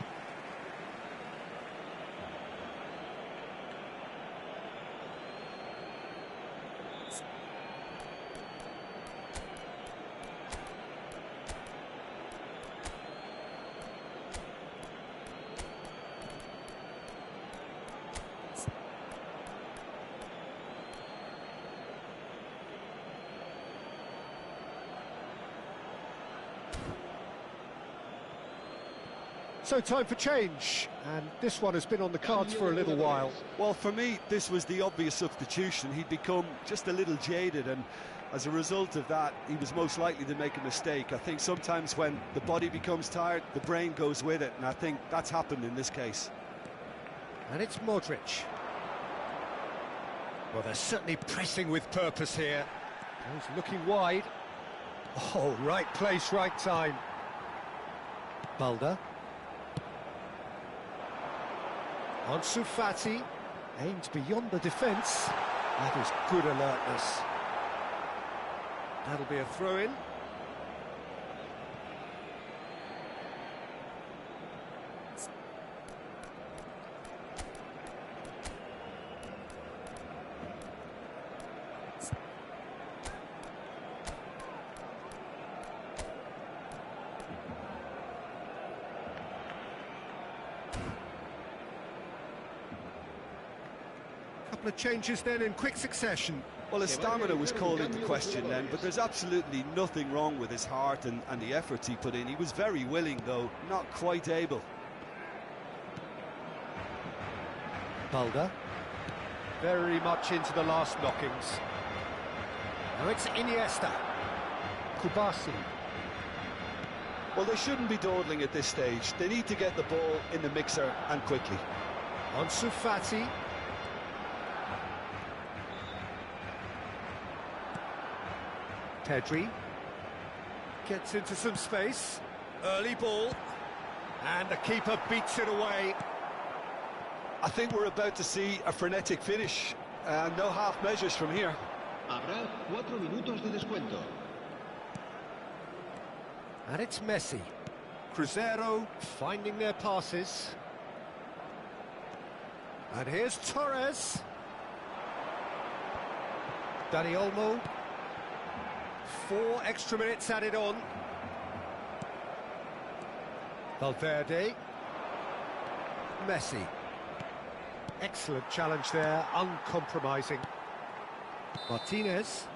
So time for change, and this one has been on the cards for a little while. Well, for me, this was the obvious substitution. He'd become just a little jaded, and as a result of that, he was most likely to make a mistake. I think sometimes when the body becomes tired, the brain goes with it, and I think that's happened in this case. And it's Modric. Well, they're certainly pressing with purpose here. He's looking wide. Oh, right place, right time. Balda. Ansu Fati aimed beyond the defence. That is good alertness. That'll be a throw-in. Couple of changes then in quick succession. Well, his stamina was called into question then, but there's absolutely nothing wrong with his heart and the efforts he put in. He was very willing, though, not quite able. Balda. Very much into the last knockings. Now it's Iniesta. Kubasi. Well, they shouldn't be dawdling at this stage. They need to get the ball in the mixer, and quickly. Ansu Fati. Pedri gets into some space, early ball, and the keeper beats it away. I think we're about to see a frenetic finish, no half measures from here. Habrá 4 minutos de descuento. And it's Messi. Cruzeiro finding their passes. And here's Torres. Dani Olmo. 4 extra minutes added on. Valverde. Messi. Excellent challenge there, uncompromising. Martinez.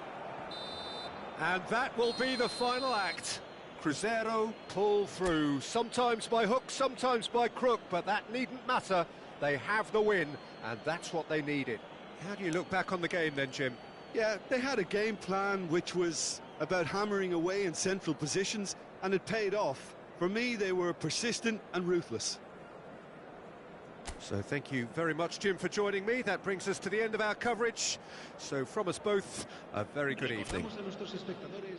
And that will be the final act. Cruzeiro pull through, sometimes by hook, sometimes by crook, but that needn't matter. They have the win, and that's what they needed. How do you look back on the game then, Jim? Yeah, they had a game plan which was about hammering away in central positions, and it paid off. For me, they were persistent and ruthless. So thank you very much, Jim, for joining me. That brings us to the end of our coverage. So from us both, a very good evening. Recordamos a nuestros espectadores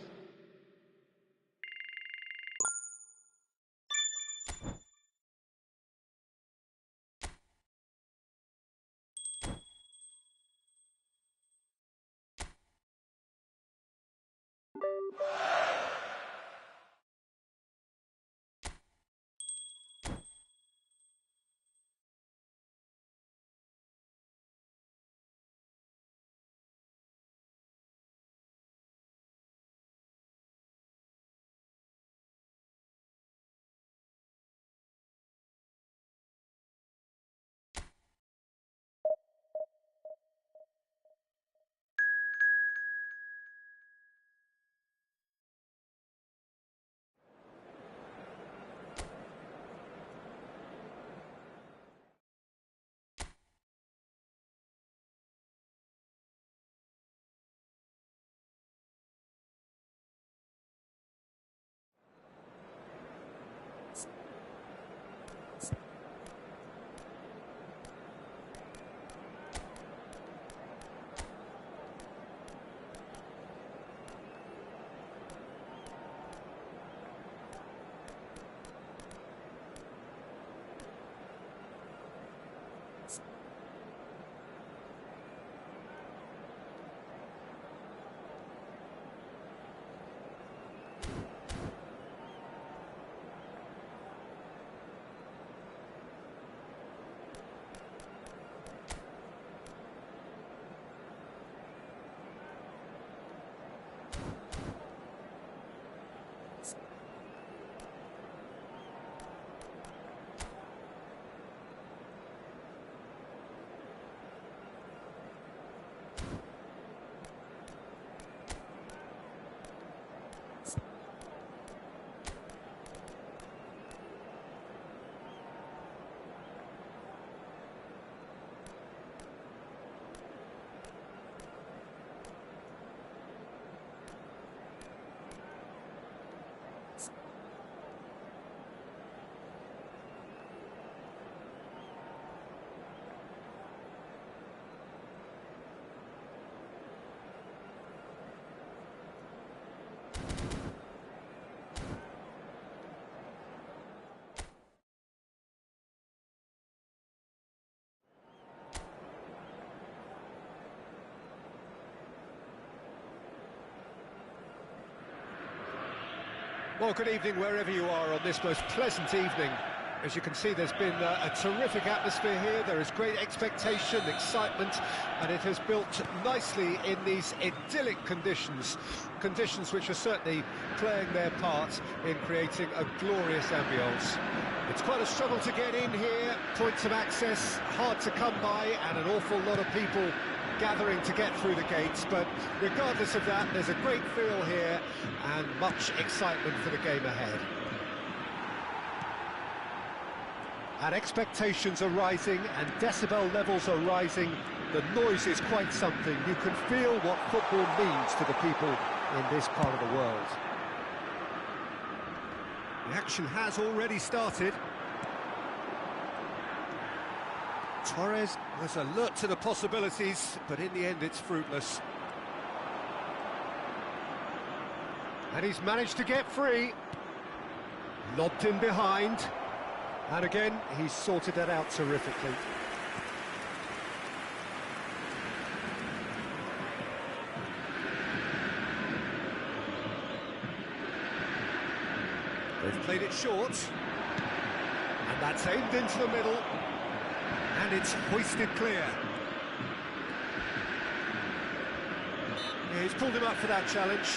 Well, good evening wherever you are on this most pleasant evening. As you can see, there's been a terrific atmosphere here. There is great expectation, excitement, and it has built nicely in these idyllic conditions. Conditions which are certainly playing their part in creating a glorious ambience. It's quite a struggle to get in here, points of access hard to come by, and an awful lot of people gathering to get through the gates, but regardless of that, there's a great feel here and much excitement for the game ahead. And expectations are rising and decibel levels are rising. The noise is quite something. You can feel what football means to the people in this part of the world. The action has already started. Torres was alert to the possibilities, but in the end it's fruitless. And he's managed to get free. Lobbed in behind. And again, he's sorted that out terrifically. They've played it short. And that's aimed into the middle. And it's hoisted clear. Yeah, he's pulled him up for that challenge.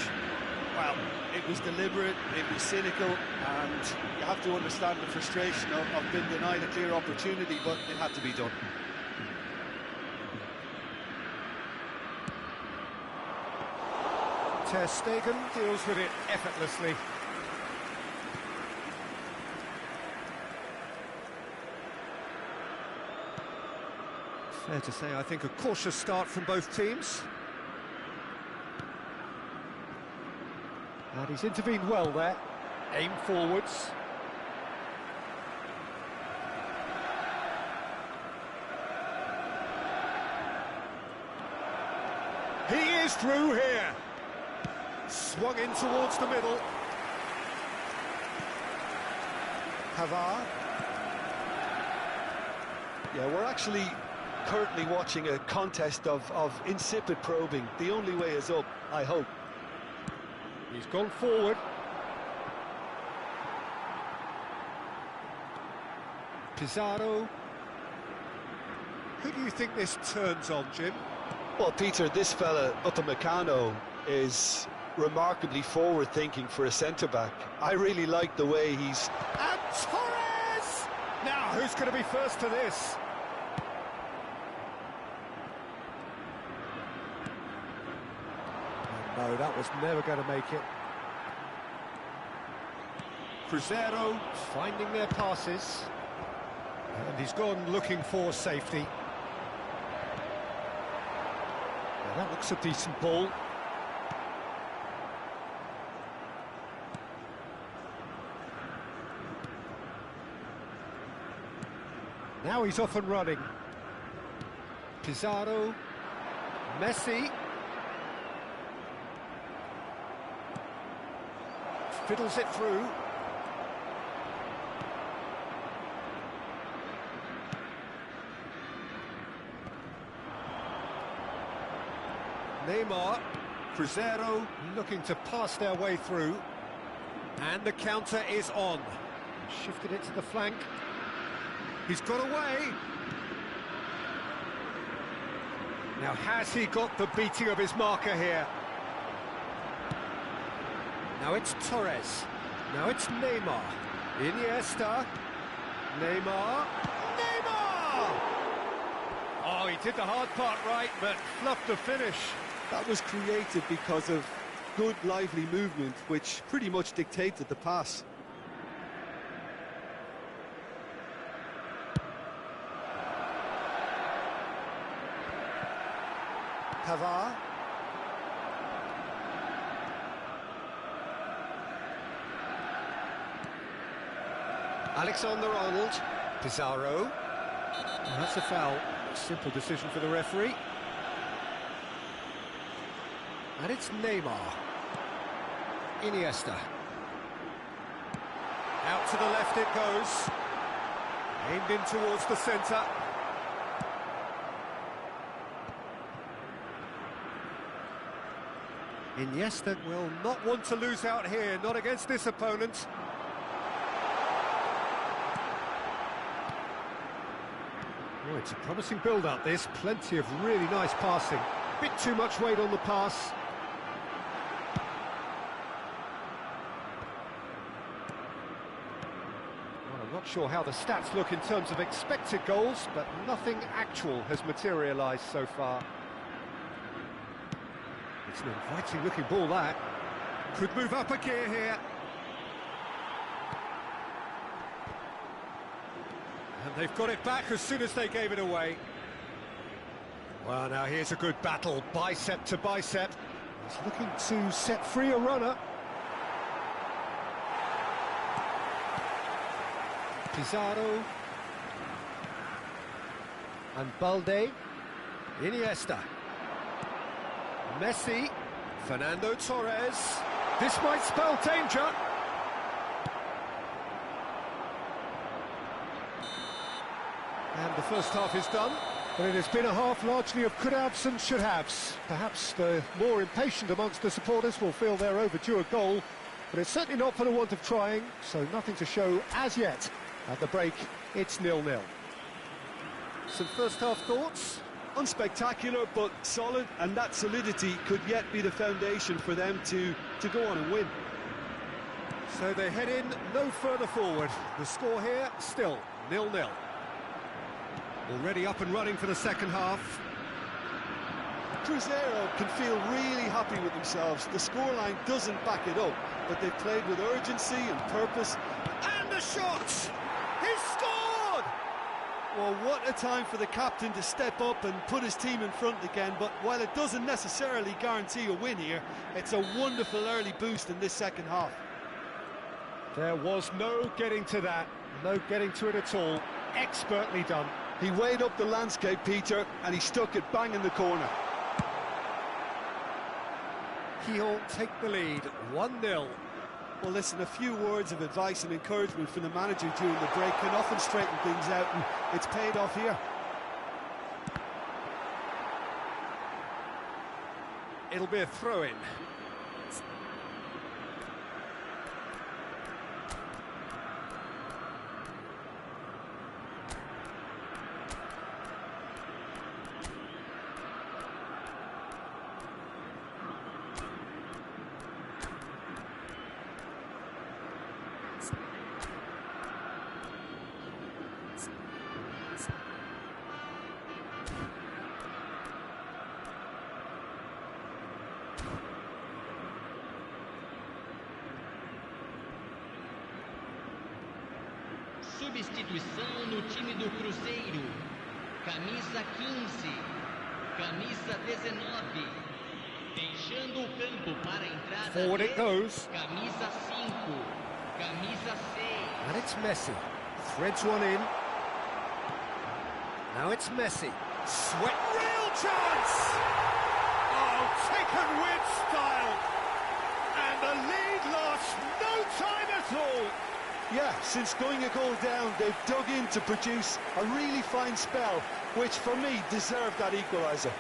Well, it was deliberate, it was cynical, and you have to understand the frustration of being denied a clear opportunity, but it had to be done. Ter Stegen deals with it effortlessly. Fair to say, I think, a cautious start from both teams. And he's intervened well there. Aim forwards. He is through here. Swung in towards the middle. Pavard. Yeah, we're actually currently watching a contest of insipid probing. The only way is up, I hope. He's gone forward. Pizarro. Who do you think this turns on, Jim? Well, Peter, this fella, Upamecano, is remarkably forward-thinking for a centre-back. I really like the way he's... And Torres! Now, who's going to be first to this? No, that was never going to make it. Cruzeiro finding their passes. And he's gone looking for safety. Now that looks a decent ball. Now he's off and running. Pizarro. Messi. Fiddles it through. Neymar, Cruzeiro looking to pass their way through. And the counter is on. Shifted it to the flank. He's got away. Now has he got the beating of his marker here? Now it's Torres. Now it's Neymar. Iniesta. Neymar. Neymar! Oh, he did the hard part right, but fluffed the finish. That was created because of good, lively movement, which pretty much dictated the pass. Pavard. Alexander-Arnold, Pizarro. And that's a foul. Simple decision for the referee. And it's Neymar. Iniesta. Out to the left it goes. Aimed in towards the centre. Iniesta will not want to lose out here, not against this opponent. Oh, it's a promising build-up, this. Plenty of really nice passing. Bit too much weight on the pass. Well, I'm not sure how the stats look in terms of expected goals, but nothing actual has materialised so far. It's an inviting-looking ball, that. Could move up a gear here. And they've got it back as soon as they gave it away. Well, now here's a good battle, bicep to bicep. He's looking to set free a runner. Pizarro. And Balde. Iniesta. Messi. Fernando Torres. This might spell danger. And the first half is done, but it has been a half largely of could-haves and should-haves. Perhaps the more impatient amongst the supporters will feel they're overdue a goal, but it's certainly not for the want of trying, so nothing to show as yet. At the break, it's 0-0. Some first-half thoughts? Unspectacular, but solid, and that solidity could yet be the foundation for them to go on and win. So they head in no further forward. The score here, still 0-0. Already up and running for the second half. Cruzeiro can feel really happy with themselves. The scoreline doesn't back it up, but they've played with urgency and purpose. And the shot! He's scored! Well, what a time for the captain to step up and put his team in front again, but while it doesn't necessarily guarantee a win here, it's a wonderful early boost in this second half. There was no getting to that, no getting to it at all. Expertly done. He weighed up the landscape, Peter, and he stuck it bang in the corner. He'll take the lead, 1-0. Well, listen, a few words of advice and encouragement from the manager during the break can often straighten things out, and it's paid off here. It'll be a throw-in. Substituição no time do Cruzeiro. Camisa 15, camisa 19. Deixando o campo para a entrada. Forward it goes. Camisa 5, camisa 6. And it's Messi. Threads one in. Now it's Messi. Sweat, real chance! Oh, taken with style. And the lead lasts no time at all. Yeah, since going a goal down, they've dug in to produce a really fine spell, which for me deserved that equaliser.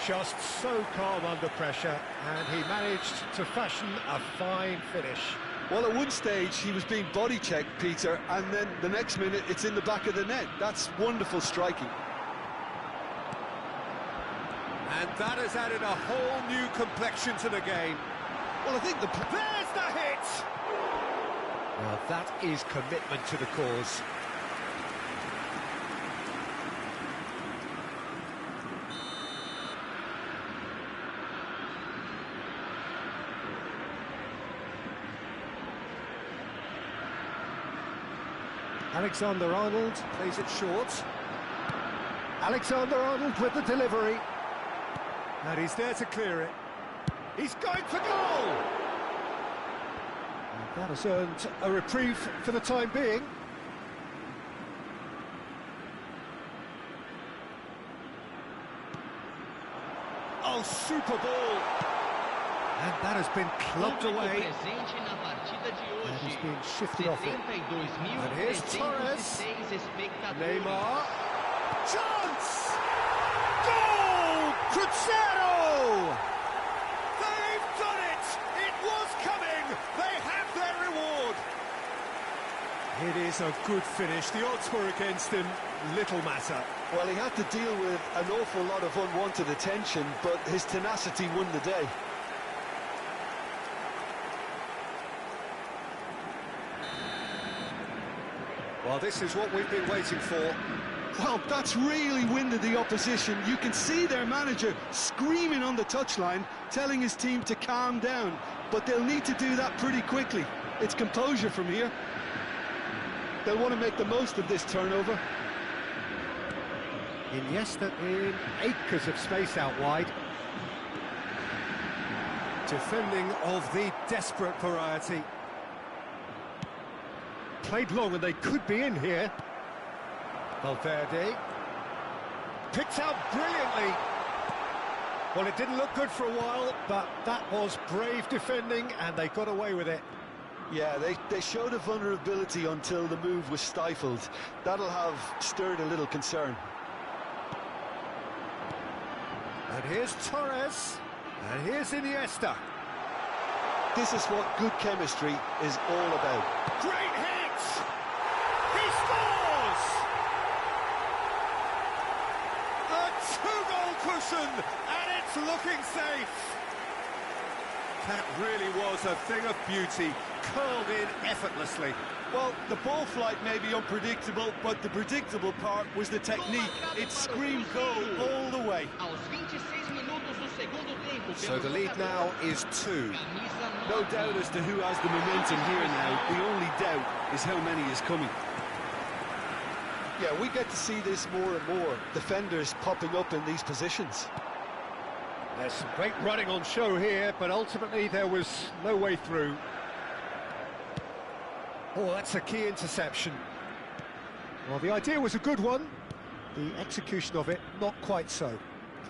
Just so calm under pressure, and he managed to fashion a fine finish. Well, at one stage he was being body checked, Peter, and then the next minute it's in the back of the net. That's wonderful striking. And that has added a whole new complexion to the game. Well, I think There's the hit! Well, that is commitment to the cause. Alexander-Arnold plays it short. Alexander-Arnold with the delivery. And he's there to clear it. He's going for goal! And that has earned a reprieve for the time being. Oh, super ball! And that has been clubbed away. And he's being shifted off it. And here's Torres. Neymar. Chance! Goal! Cruzeiro! is a good finish. The odds were against him, little matter. Well, he had to deal with an awful lot of unwanted attention, but his tenacity won the day. Well, this is what we've been waiting for. Well, that's really winded the opposition. You can see their manager screaming on the touchline, telling his team to calm down. But they'll need to do that pretty quickly. It's composure from here. They'll want to make the most of this turnover. Iniesta in acres of space out wide. Defending of the desperate variety. Played long and they could be in here. Valverde. Picked out brilliantly. Well, it didn't look good for a while, but that was brave defending and they got away with it. Yeah, they showed a vulnerability until the move was stifled. That'll have stirred a little concern. And here's Torres. And here's Iniesta. This is what good chemistry is all about. Great hit! He scores! A two-goal cushion, and it's looking safe. That really was a thing of beauty, curled in effortlessly. Well, the ball flight may be unpredictable, but the predictable part was the technique. It screamed goal all the way. Aos 26 minutos do segundo tempo. So the lead now is 2. No doubt as to who has the momentum here now. The only doubt is how many is coming. Yeah, we get to see this more and more. Defenders popping up in these positions. There's some great running on show here, but ultimately there was no way through. Oh, that's a key interception. Well, the idea was a good one. The execution of it, not quite so.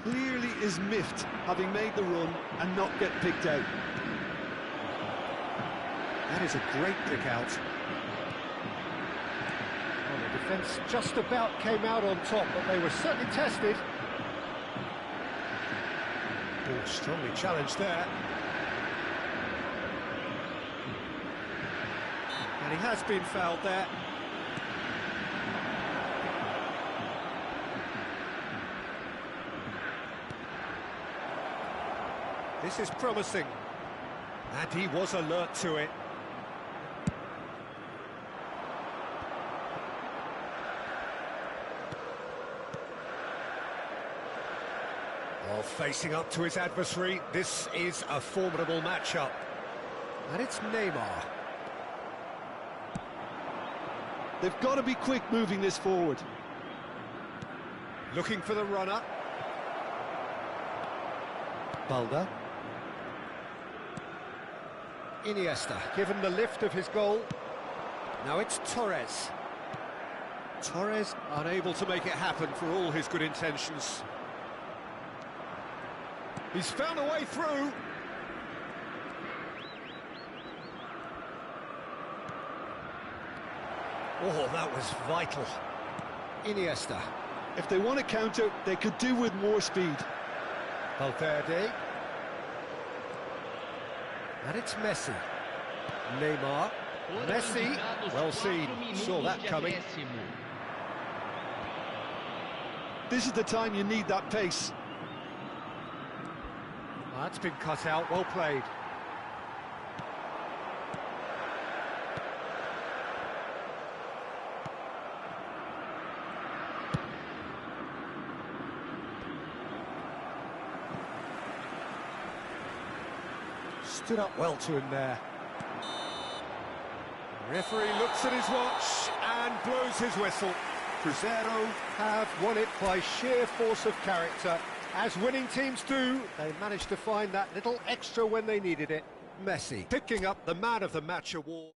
Clearly is miffed, having made the run and not get picked out. That is a great pick out. Well, the defence just about came out on top, but they were certainly tested. Oh, strongly challenged there. And he has been fouled there. This is promising. And he was alert to it. Well, facing up to his adversary, this is a formidable matchup. And it's Neymar. They've got to be quick moving this forward. Looking for the runner. Balda. Iniesta, given the lift of his goal. Now it's Torres. Torres unable to make it happen for all his good intentions. He's found a way through. Oh, that was vital. Iniesta. If they want to counter, they could do with more speed. Valverde. And it's Messi. Neymar. Messi. Well seen. Saw that coming. This is the time you need that pace. That's been cut out. Well played. Stood up well to him there. The referee looks at his watch and blows his whistle. Cruzeiro have won it by sheer force of character. As winning teams do, they managed to find that little extra when they needed it. Messi picking up the Man of the Match award.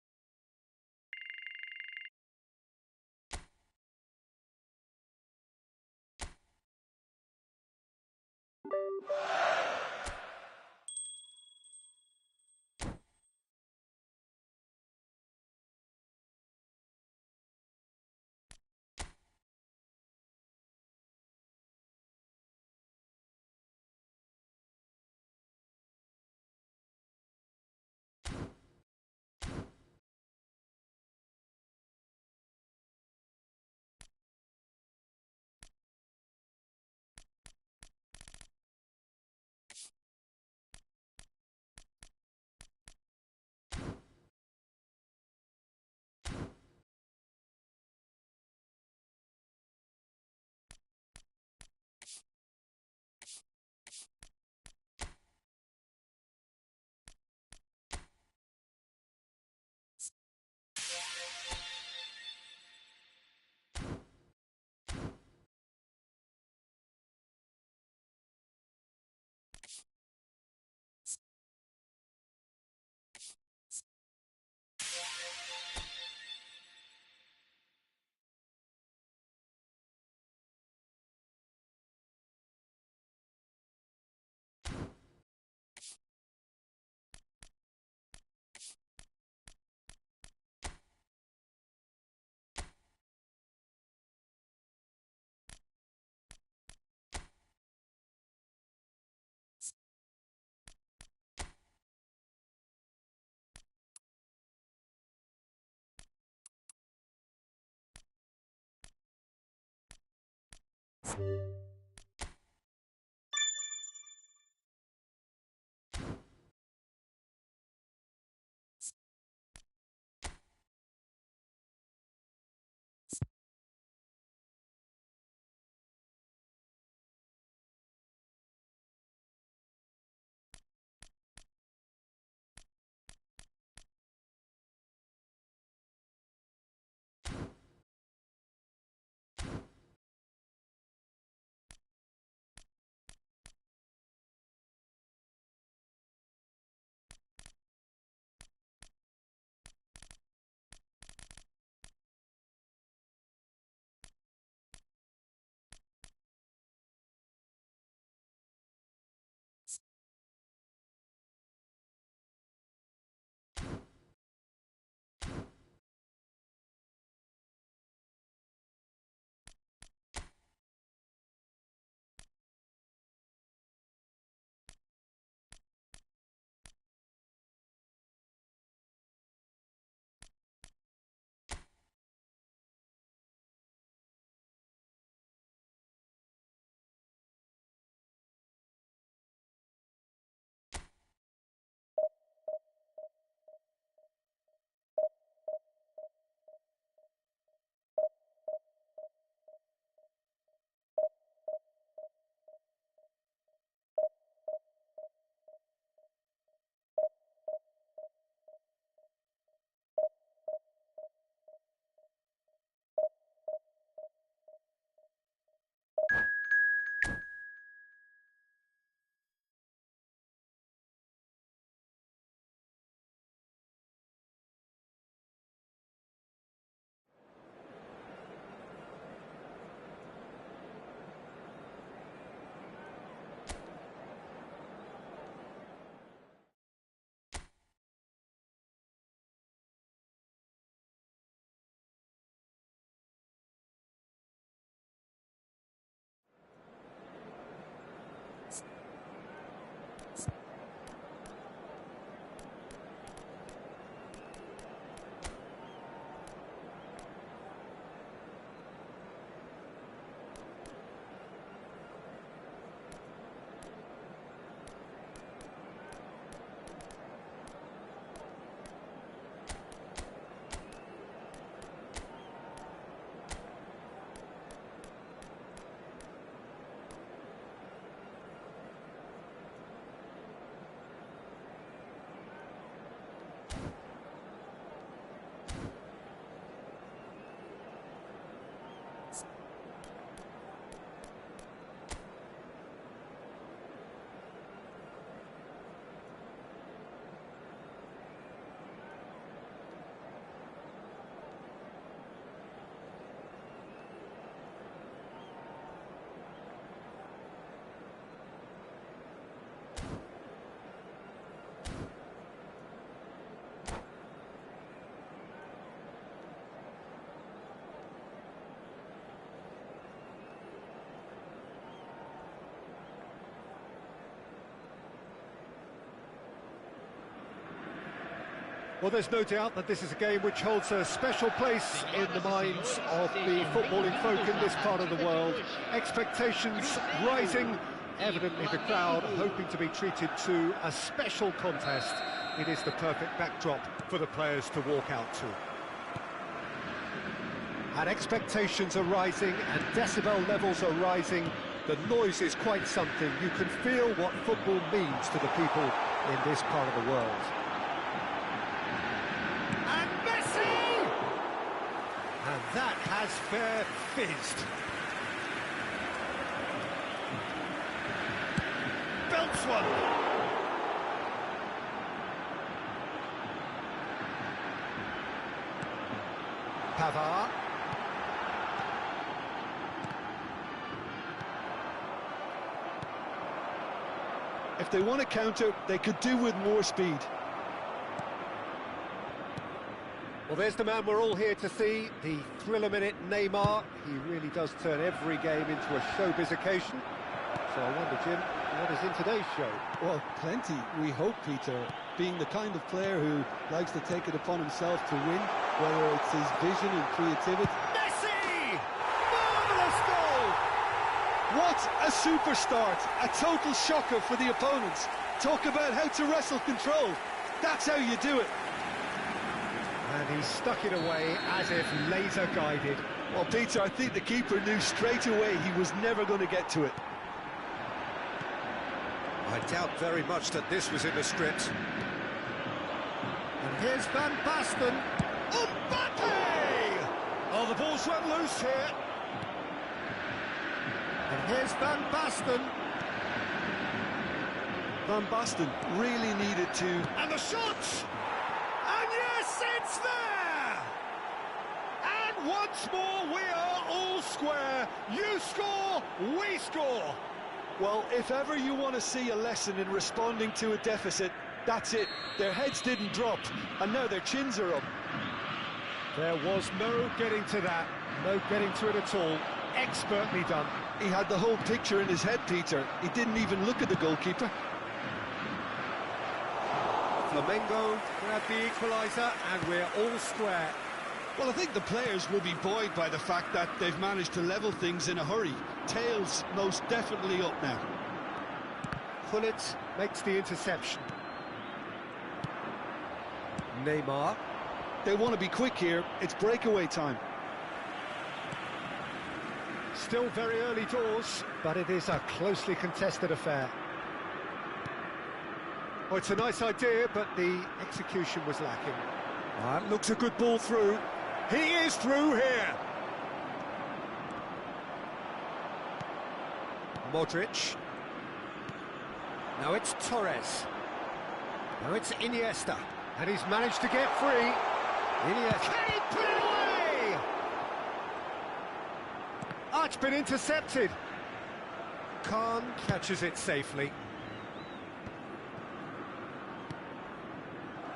Well, there's no doubt that this is a game which holds a special place in the minds of the footballing folk in this part of the world. Expectations rising, evidently the crowd hoping to be treated to a special contest. It is the perfect backdrop for the players to walk out to. And expectations are rising and decibel levels are rising. The noise is quite something. You can feel what football means to the people in this part of the world. And that has fair fizzed. Belts one. Pavard. If they want to counter, they could do with more speed. Well, there's the man we're all here to see, the thriller-minute Neymar. He really does turn every game into a showbiz occasion. So I wonder, Jim, what is in today's show? Well, plenty, we hope, Peter. Being the kind of player who likes to take it upon himself to win, whether it's his vision and creativity. Messi! Marvellous goal! What a super start! A total shocker for the opponents. Talk about how to wrestle control. That's how you do it. And he stuck it away as if laser guided. Well, Peter, I think the keeper knew straight away he was never going to get to it. I doubt very much that this was in the script. And here's Van Basten. Mbappe! Oh, the ball's run loose here. And here's Van Basten. Van Basten really needed to... And the shot! And yes, it's there! And once more we are all square. You score, we score. Well, if ever you want to see a lesson in responding to a deficit, that's it. Their heads didn't drop, and now their chins are up. There was no getting to that, no getting to it at all. Expertly done. He had the whole picture in his head, Peter. He didn't even look at the goalkeeper. Flamengo grab the equaliser, and we're all square. Well, I think the players will be buoyed by the fact that they've managed to level things in a hurry. Tails most definitely up now. Pullet makes the interception. Neymar. They want to be quick here. It's breakaway time. Still very early doors, but it is a closely contested affair. Oh, it's a nice idea, but the execution was lacking. That looks a good ball through. He is through here. Modric. Now it's Torres. Now it's Iniesta. And he's managed to get free. Iniesta. Can he put it away? Ah, it's been intercepted. Khan catches it safely.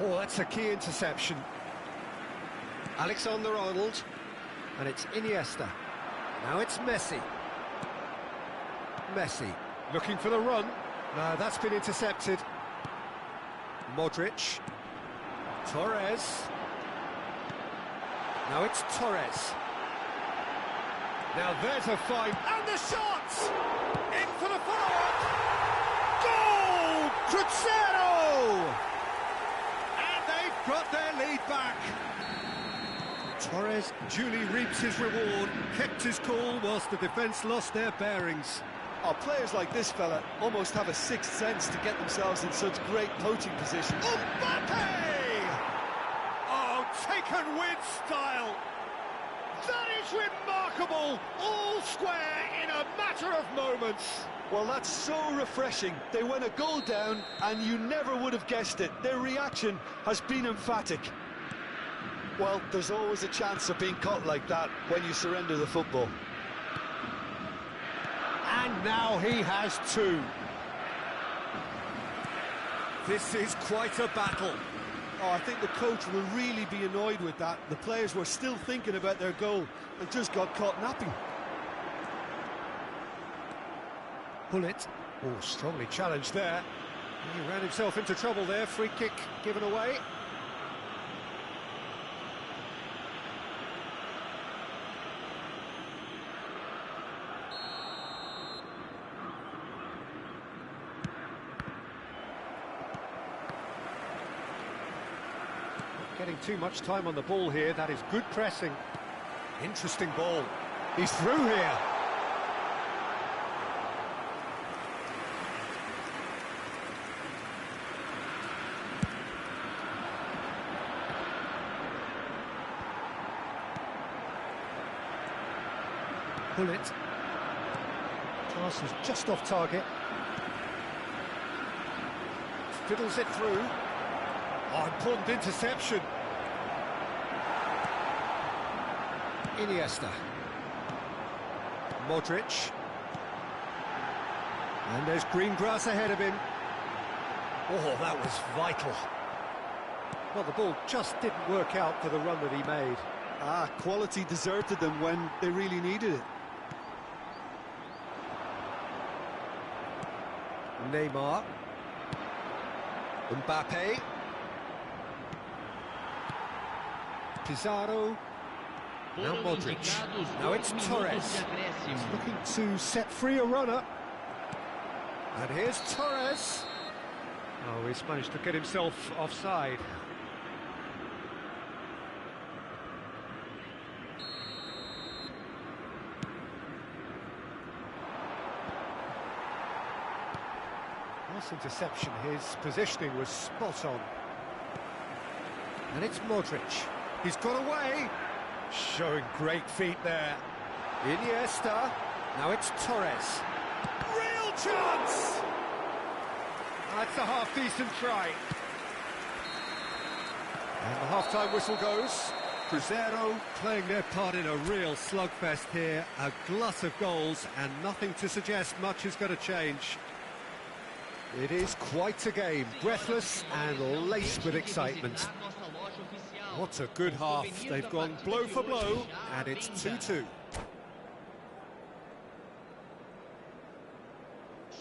Oh, that's a key interception. Alexander-Arnold, and it's Iniesta. Now it's Messi. Messi, looking for the run. No, that's been intercepted. Modric. Torres. Now it's Torres. Now there's a fine, and the shot! In for the follow-up! Goal! Cruzeiro! And they've got their lead back. Torres duly reaps his reward, kept his cool whilst the defence lost their bearings. Oh, players like this fella almost have a sixth sense to get themselves in such great poaching position. Mbappe! Oh, taken with style. That is remarkable. All square in a matter of moments. Well, that's so refreshing. They went a goal down, and you never would have guessed it. Their reaction has been emphatic. Well, there's always a chance of being caught like that when you surrender the football. And now he has two. This is quite a battle. Oh, I think the coach will really be annoyed with that. The players were still thinking about their goal and just got caught napping. Pullet. Oh, strongly challenged there. He ran himself into trouble there. Free kick given away. Getting too much time on the ball here. That is good pressing. Interesting ball. He's through here. Pullet. Pass was just off target. Fiddles it through. Oh, important interception. Iniesta. Modric. And there's green grass ahead of him. Oh, that was vital. Well, the ball just didn't work out for the run that he made. Ah, quality deserted them when they really needed it. Neymar. Mbappe. Pizarro. Now Foram Modric. indicados Now 2 it's minutos Torres. de acréscimo. Looking to set free a runner. And here's Torres. Oh, he's managed to get himself offside. Nice interception. His positioning was spot on. And it's Modric. He's got away. Showing great feet there. Iniesta. Now it's Torres. Real chance! That's a half-decent try. And the half-time whistle goes. Cruzeiro playing their part in a real slugfest here. A glut of goals and nothing to suggest much is going to change. It is quite a game, breathless and laced with excitement. What a good half. They've gone blow for blow, and it's 2-2.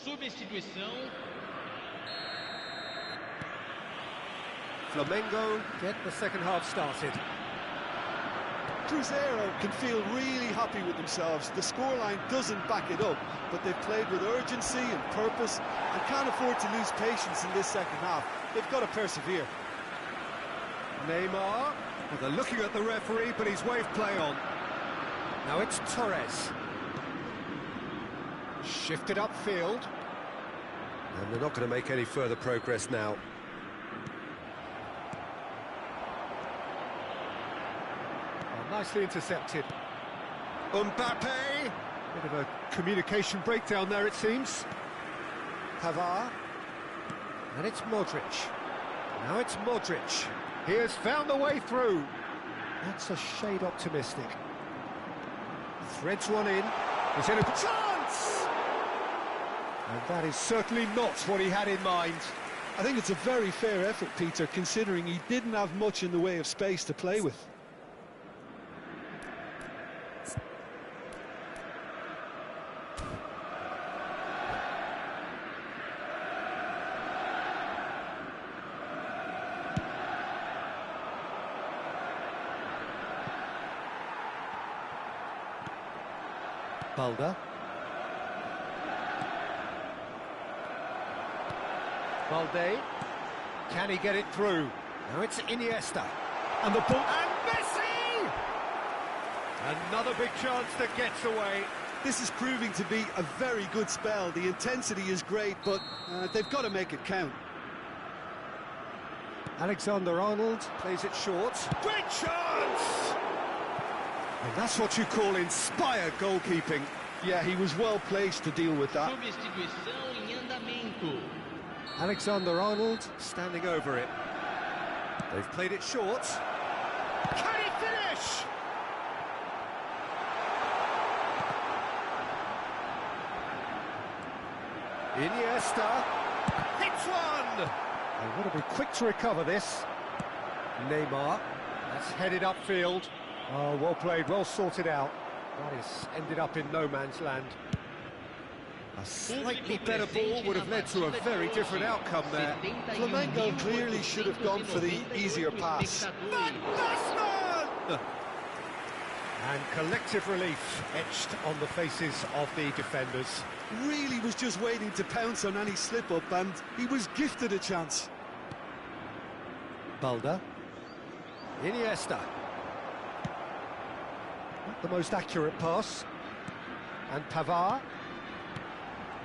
Substituição. Flamengo get the second half started. Cruzeiro can feel really happy with themselves. The scoreline doesn't back it up, but they've played with urgency and purpose and can't afford to lose patience in this second half. They've got to persevere. Neymar. Well, they're looking at the referee, but he's waved play on. Now it's Torres. Shifted upfield. And they're not going to make any further progress now. Nicely intercepted. Mbappe! Bit of a communication breakdown there, it seems. Pavard. And it's Modric. Now it's Modric. He has found the way through. That's a shade optimistic. Threads one in. He's in a chance! And that is certainly not what he had in mind. I think it's a very fair effort, Peter, considering he didn't have much in the way of space to play with. Balda. Balde. Can he get it through? Now it's Iniesta. And the ball. And Messi! Another big chance that gets away. This is proving to be a very good spell. The intensity is great, but they've got to make it count. Alexander-Arnold plays it short. Great chance! And that's what you call inspired goalkeeping. Yeah, he was well placed to deal with that. Substituição em andamento. Alexander-Arnold standing over it. They've played it short. Can he finish? Iniesta. Hits one! They want to be quick to recover this. Neymar. That's headed upfield. Oh, well played, well sorted out. That is ended up in no man's land. A slightly better ball would have led to a very different outcome there. Flamengo clearly should have gone for the easier pass. Van Basten! And collective relief etched on the faces of the defenders. Really was just waiting to pounce on any slip-up, and he was gifted a chance. Balda. Iniesta. Not the most accurate pass. And Pavard.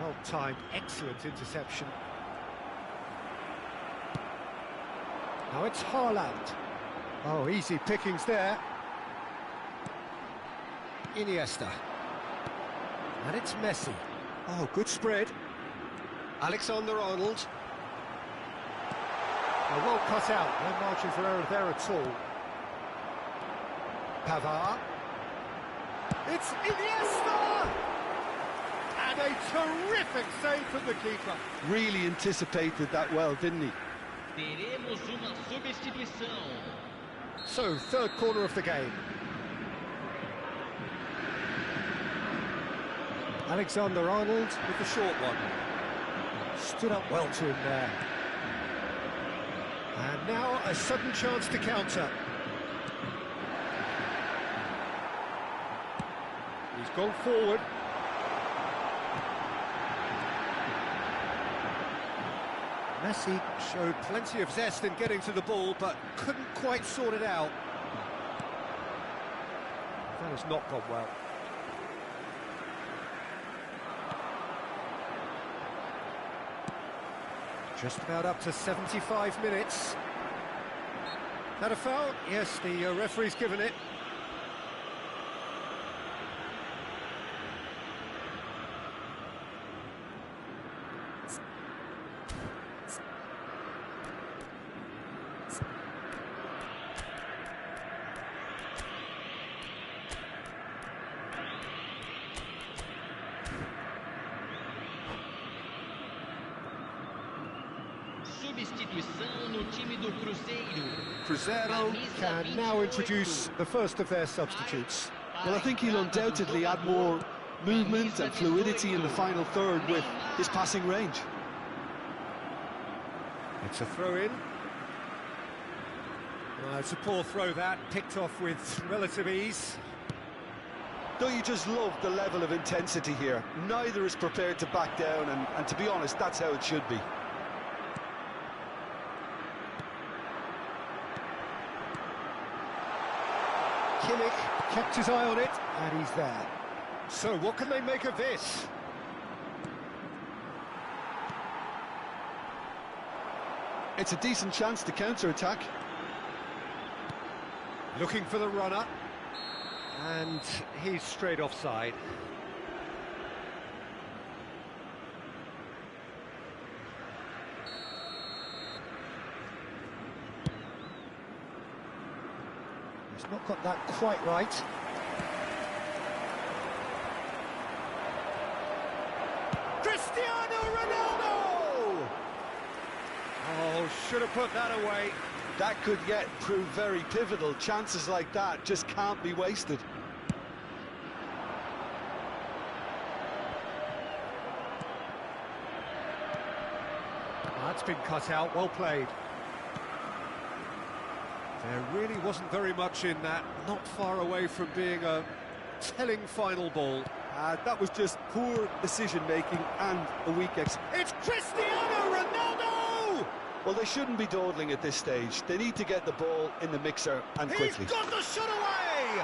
Well-timed, excellent interception. Now it's Haaland. Oh, easy pickings there. Iniesta. And it's Messi. Oh, good spread. Alexander-Arnold. Oh, well cut out. No margin for error there at all. Pavard. It's Iniesta! And a terrific save from the keeper. Really anticipated that well, didn't he? Teremos uma substituição. So, third corner of the game. Alexander-Arnold with the short one. Stood up well to him there. And now a sudden chance to counter. He's gone forward. Messi showed plenty of zest in getting to the ball, but couldn't quite sort it out. That has not gone well. Just about up to 75 minutes. That a foul? Yes, the referee's given it. Substituição no time do Cruzeiro. Cruzeiro can now introduce the first of their substitutes. Well, I think he'll undoubtedly add more movement and fluidity in the final third with his passing range. It's a throw-in. It's a poor throw that, picked off with relative ease. Don't you just love the level of intensity here? Neither is prepared to back down, and to be honest, that's how it should be. Kimmich kept his eye on it, and he's there. So what can they make of this? It's a decent chance to counter-attack. Looking for the runner, and he's straight offside. He's not got that quite right. Cristiano Ronaldo! Oh, should have put that away. That could yet prove very pivotal. Chances like that just can't be wasted. That's been cut out, well played. There really wasn't very much in that, not far away from being a telling final ball. That was just poor decision-making and a weak It's Cristiano Ronaldo! Well, they shouldn't be dawdling at this stage. They need to get the ball in the mixer and quickly. He's got the shot away!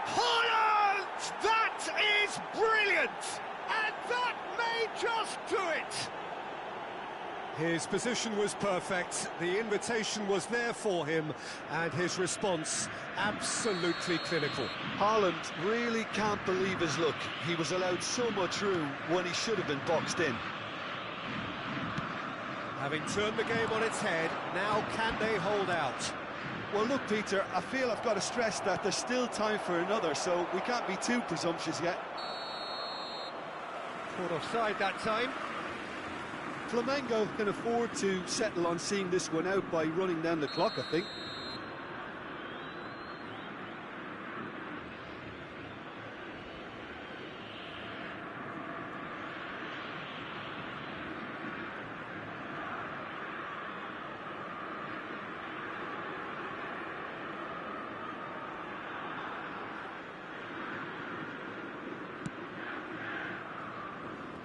Haaland! That is brilliant! And that may just do it! His position was perfect, the invitation was there for him, and his response absolutely clinical. Haaland really can't believe his luck. He was allowed so much room when he should have been boxed in. Having turned the game on its head, now can they hold out? Well, look, Peter, I feel I've got to stress that there's still time for another, so we can't be too presumptuous yet. Caught offside that time. Flamengo can afford to settle on seeing this one out by running down the clock, I think.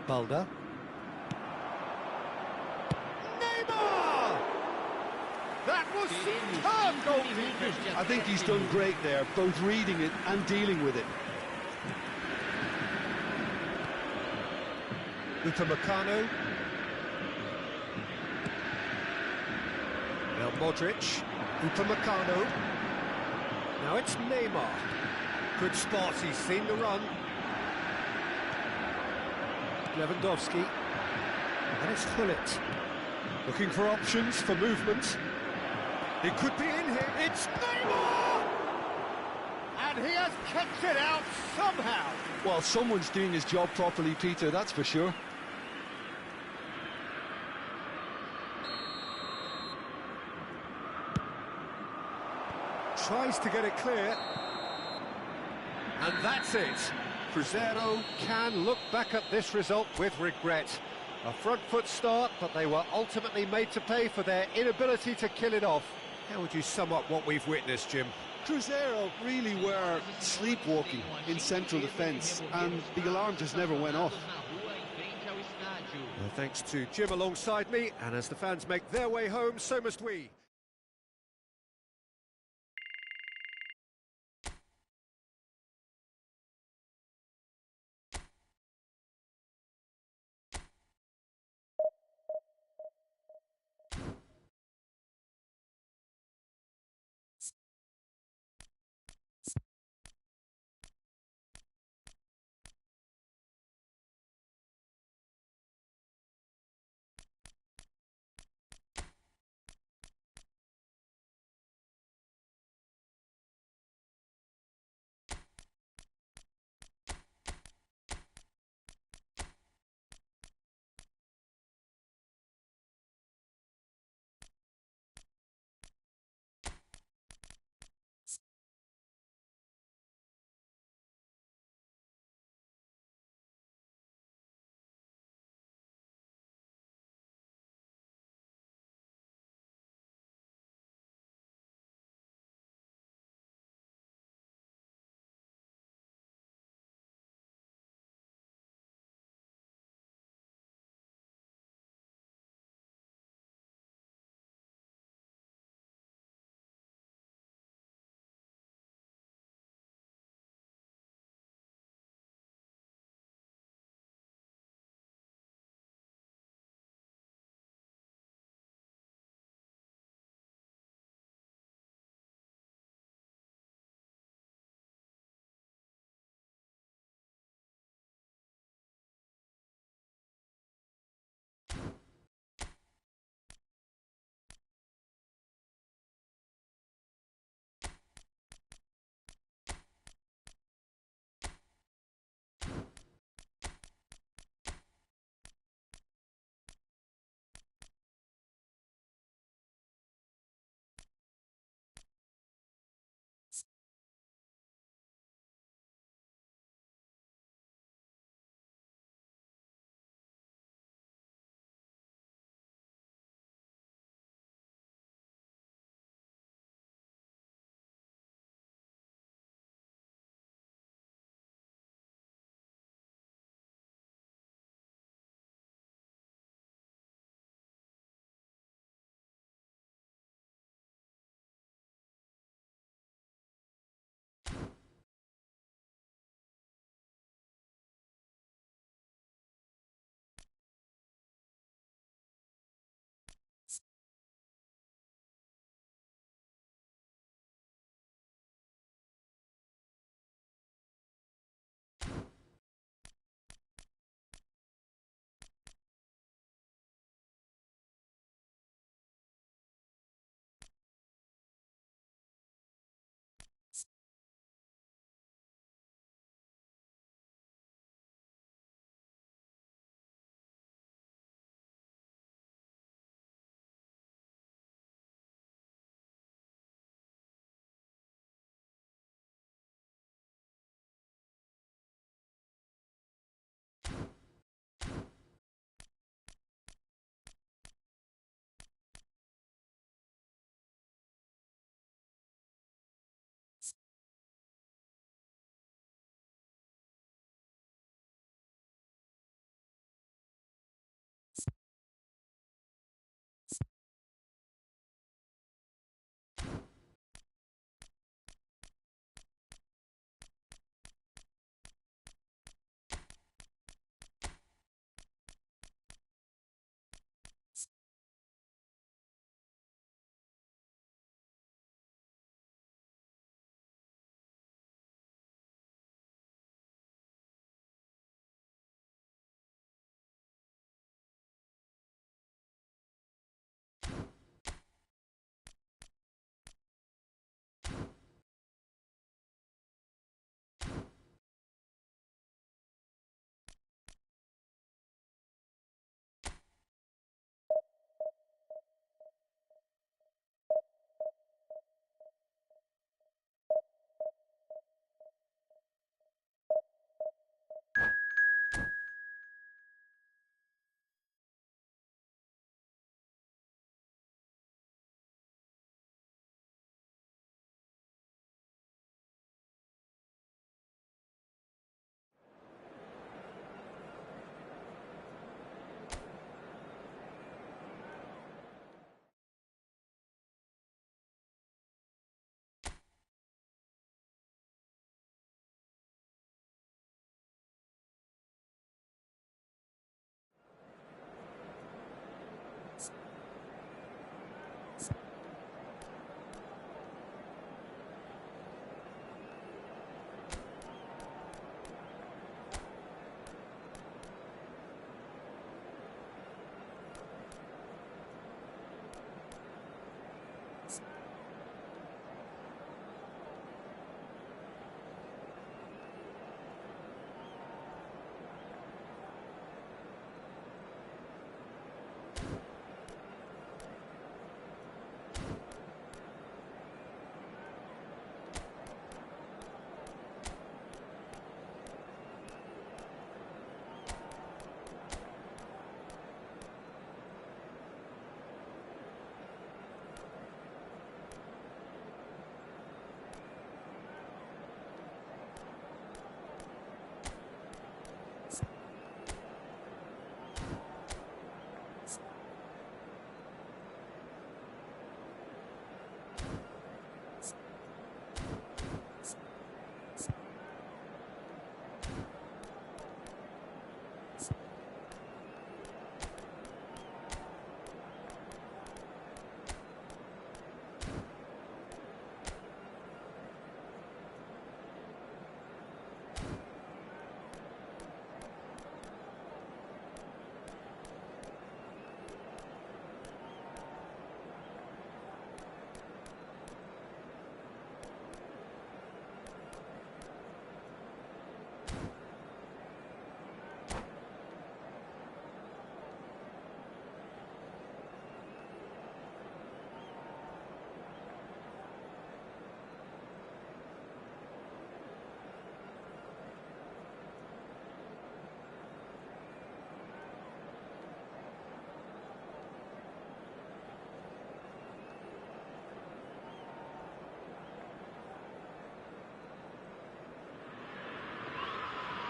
Balda. That was superb goalkeeping. I think he's done great there, both reading it and dealing with it. Upamecano. Now Modric. Upamecano. Now it's Neymar. Good spot, he's seen the run. Lewandowski. And it's Hullet. Looking for options, for movement. It could be in here. It's Neymar! And he has kept it out somehow. Well, someone's doing his job properly, Peter, that's for sure. Tries to get it clear. And that's it. Cruzeiro can look back at this result with regret. A front foot start, but they were ultimately made to pay for their inability to kill it off. How would you sum up what we've witnessed, Jim? Cruzeiro really were sleepwalking in central defence, and the alarm just never went off. Well, thanks to Jim alongside me, and as the fans make their way home, so must we.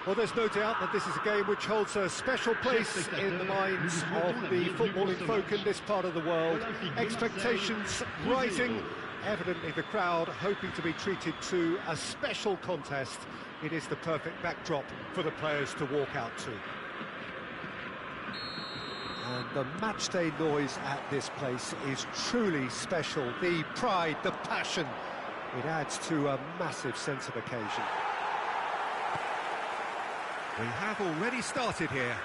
Well, there's no doubt that this is a game which holds a special place in the minds of the footballing folk in this part of the world. Expectations rising, evidently the crowd hoping to be treated to a special contest. It is the perfect backdrop for the players to walk out to. And the matchday noise at this place is truly special. The pride, the passion, it adds to a massive sense of occasion. We have already started here.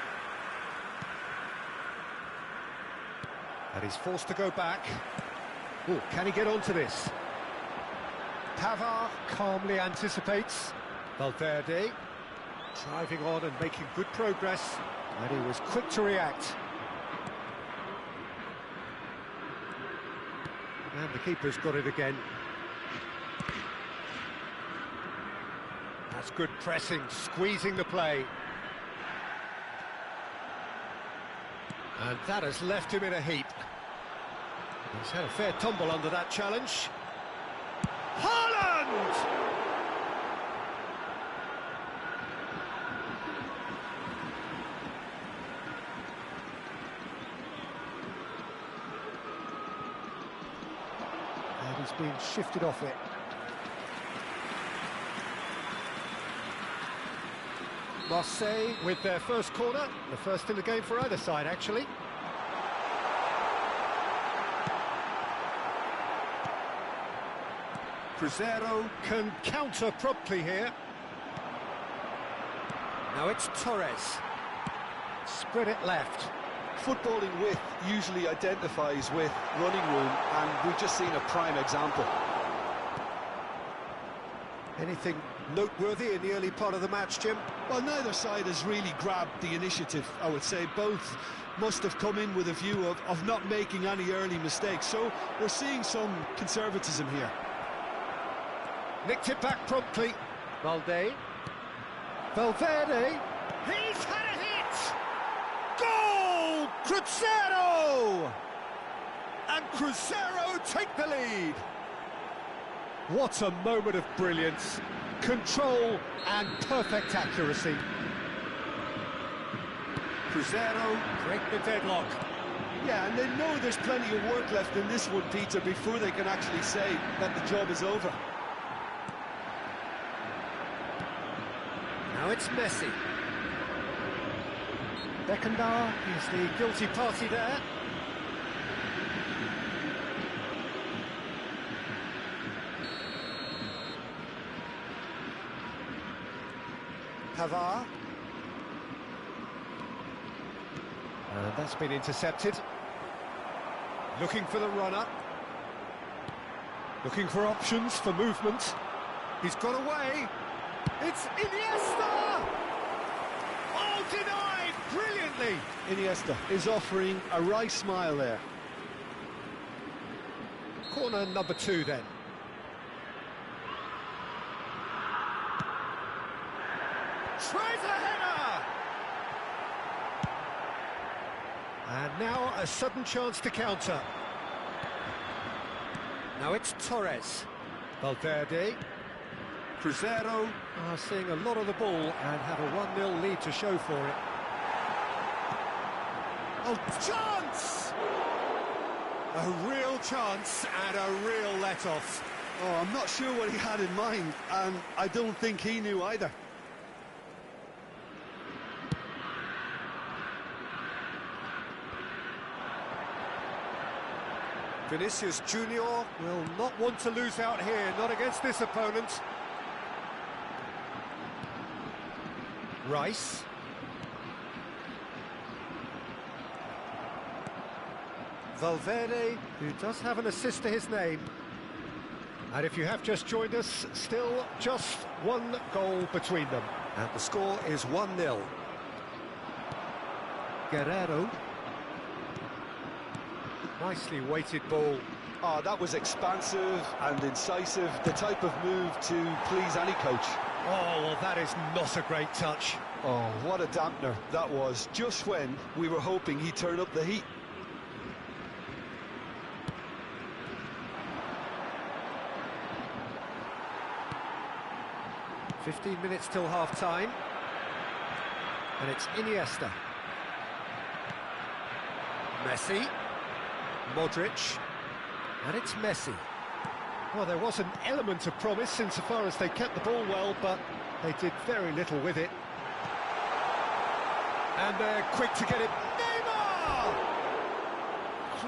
And he's forced to go back. Oh, can he get onto this? Pavard calmly anticipates. Valverde driving on and making good progress. And he was quick to react. And the keeper's got it again. That's good pressing, squeezing the play. And that has left him in a heap. He's had a fair tumble under that challenge. Haaland! And he's being shifted off it. Marseille with their first corner, the first in the game for either side, actually. Cruzeiro can counter promptly here. Now it's Torres. Spread it left. Footballing width usually identifies with running room, and we've just seen a prime example. Anything noteworthy in the early part of the match, Jim? Well, neither side has really grabbed the initiative, I would say. Both must have come in with a view of not making any early mistakes. So we're seeing some conservatism here. Nicked it back promptly. Valverde. He's had a hit! Goal! Cruzeiro! And Cruzeiro take the lead. What a moment of brilliance. Control and perfect accuracy. Cruzeiro break the deadlock. Yeah, and they know there's plenty of work left in this one, Peter, before they can actually say that the job is over. Now it's Messi. Beckenbauer is the guilty party there. Pavard. And that's been intercepted. Looking for the runner. Looking for options for movement. He's got away. It's Iniesta! Oh, denied brilliantly. Iniesta is offering a wry smile there. Corner number 2 then. Tries a header! And now a sudden chance to counter. Now it's Torres. Valverde. Cruzeiro are seeing a lot of the ball and have a 1-0 lead to show for it. Oh, chance! A real chance and a real let-off. Oh, I'm not sure what he had in mind, and I don't think he knew either. Vinicius Junior will not want to lose out here, not against this opponent. Rice. Valverde, who does have an assist to his name. And if you have just joined us, still just 1 goal between them. And the score is 1-0. Guerrero. Nicely weighted ball. Oh, that was expansive and incisive, the type of move to please any coach. Oh, well, that is not a great touch. Oh, what a dampener that was, just when we were hoping he'd turn up the heat. "15 minutes till half-time. And it's Iniesta. Messi. Modric. And it's Messi. Well, there was an element of promise insofar as they kept the ball well, but they did very little with it. And they're quick to get it. Neymar!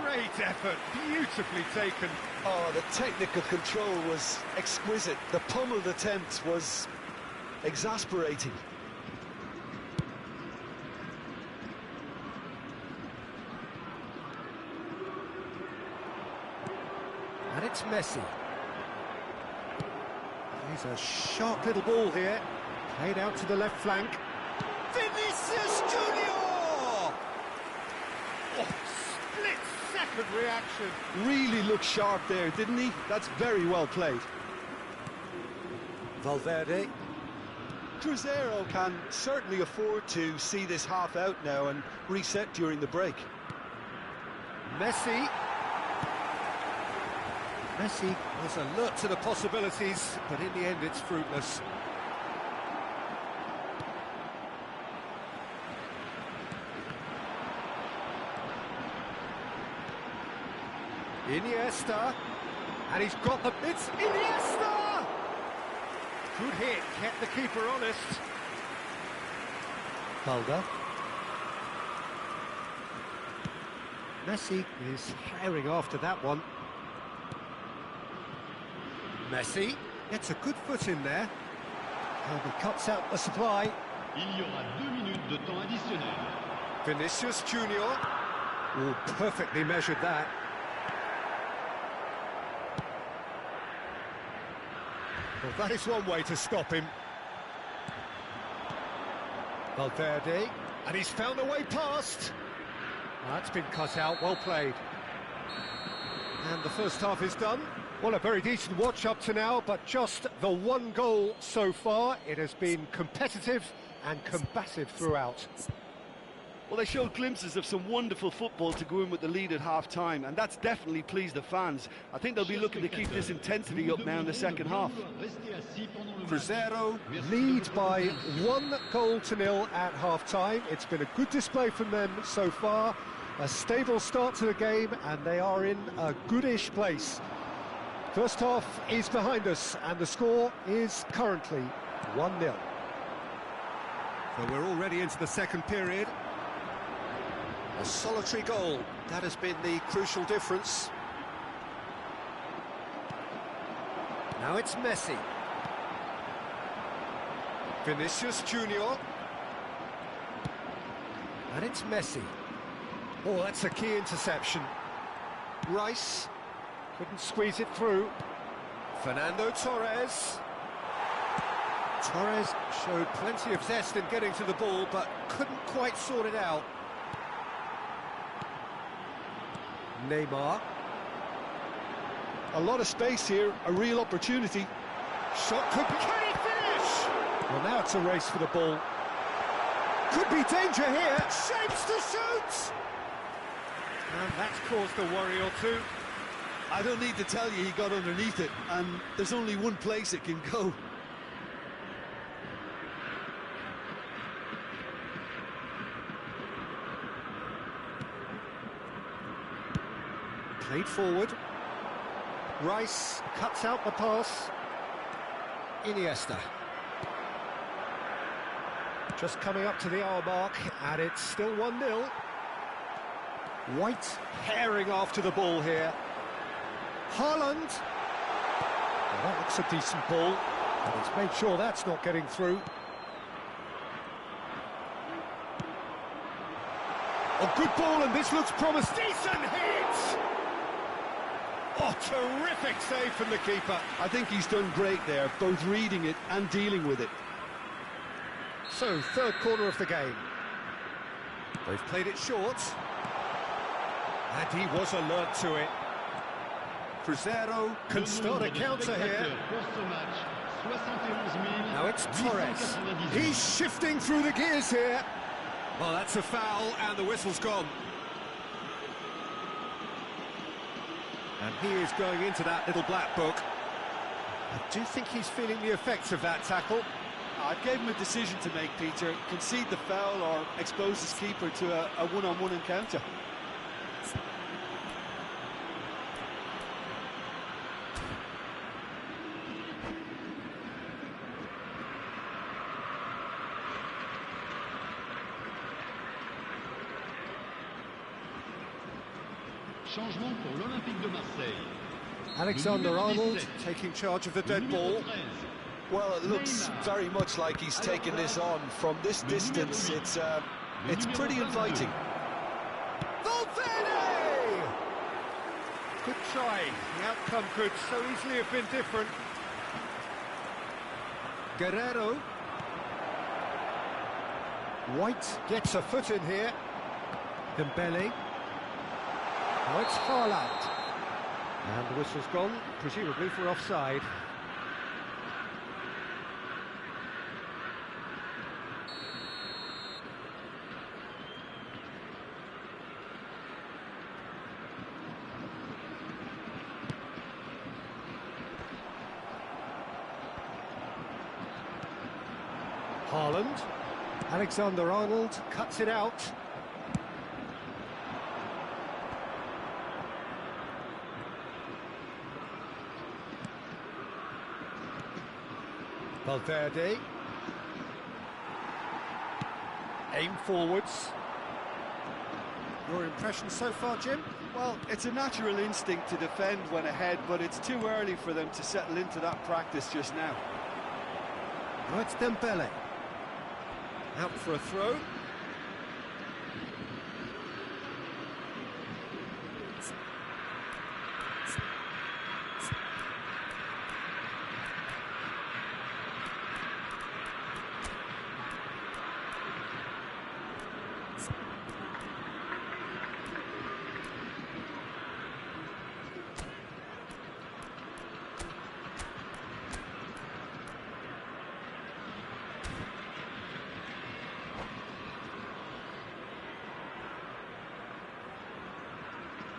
Great effort, beautifully taken. Oh, the technical control was exquisite. The pummeled attempt was exasperating. And it's Messi. He's a sharp little ball here. Played out to the left flank. Vinicius Junior! Oh, split-second reaction. Really looked sharp there, didn't he? That's very well played. Valverde. Cruzeiro can certainly afford to see this half out now and reset during the break. Messi. Messi was alert to the possibilities, but in the end it's fruitless. Iniesta, and he's got the... It's Iniesta! Good hit, kept the keeper honest. Balda. Messi is herring after that one. Messi gets a good foot in there. And he cuts out the supply. Il y aura 2 minutes de temps additionnel. Vinicius Junior. Oh, perfectly measured that. Well, that is one way to stop him. Valverde, and he's found a way past. That's been cut out, well played. And the first half is done. Well, a very decent watch up to now, but just the 1 goal so far. It has been competitive and combative throughout. Well, they showed glimpses of some wonderful football to go in with the lead at half-time, and that's definitely pleased the fans. I think they'll be looking to keep this intensity up now in the second half. Cruzeiro lead by 1-0 at half-time. It's been a good display from them so far. A stable start to the game, and they are in a goodish place. First half is behind us, and the score is currently 1-0. So we're already into the second period. A solitary goal, that has been the crucial difference. Now it's Messi. Vinicius Junior. And it's Messi. Oh, that's a key interception. Rice couldn't squeeze it through. Fernando Torres. Torres showed plenty of zest in getting to the ball, but couldn't quite sort it out. Neymar. A lot of space here, a real opportunity. Shot could be... Can he finish? Well, now it's a race for the ball. Could be danger here. Shapes to shoot! And that's caused a worry or two. I don't need to tell you he got underneath it, and there's only one place it can go. Played forward. Rice cuts out the pass. Iniesta. Just coming up to the hour mark, and it's still 1-0. White herring after the ball here. Haaland. Well, that looks a decent ball, and he's made sure that's not getting through. A good ball, and this looks promising. Decent hit! Oh, terrific save from the keeper. I think he's done great there, both reading it and dealing with it. So, third corner of the game. They've played it short. And he was alert to it. Cruzeiro can start a counter here. Now it's Torres. He's shifting through the gears here. Well, that's a foul, and the whistle's gone. And he is going into that little black book. I do think he's feeling the effects of that tackle. I gave him a decision to make, Peter. Concede the foul or expose his keeper to a one-on-one encounter. Changement pour l'Olympique de Marseille. Alexander-Arnold taking charge of the dead ball. Well, it looks very much like he's taken this on. From this distance, it's pretty inviting. Valverde! Good try. The outcome could so easily have been different. Guerrero. White gets a foot in here. Dembele. Now it's Haaland. And the whistle's gone, presumably for offside. Haaland. Alexander-Arnold cuts it out. Valverde. Aim forwards. Your impression so far, Jim? Well, it's a natural instinct to defend when ahead, but it's too early for them to settle into that practice just now. Now it's Dembele. Out for a throw.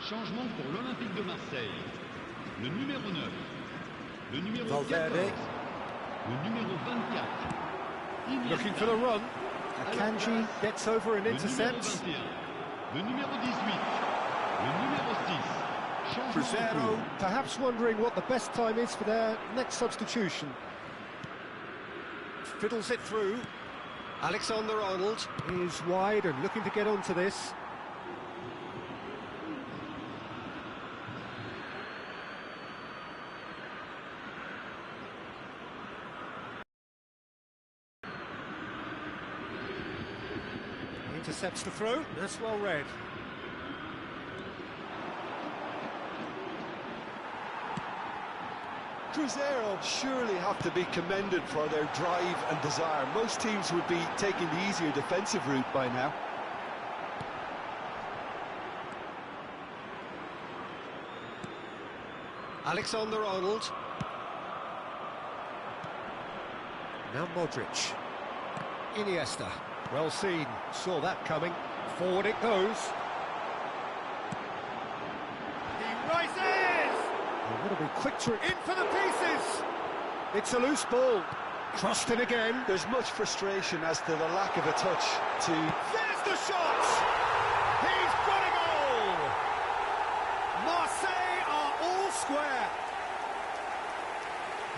Changement pour l'Olympique de Marseille. Le numéro 9. Le numéro Valverde. 14. Le numéro 24. Iniesta. Looking for the run. Akanji gets over and Le numéro intercepts. 21. Le numéro 18. Le numéro 6. Changement de Cruzeiro tour. perhaps wondering what the best time is for their next substitution. Fiddles it through. Alexander-Arnold is wide and looking to get onto this. Intercepts the throw, that's well read. Cruzeiro surely have to be commended for their drive and desire. Most teams would be taking the easier defensive route by now. Alexander-Arnold. Now Modric. Iniesta. Well seen. Saw that coming. Forward it goes. He rises! They want to be quick to in for the pieces. It's a loose ball. Crossed in again. There's much frustration as to the lack of a touch to... There's the shot! He's got a goal! Marseille are all square.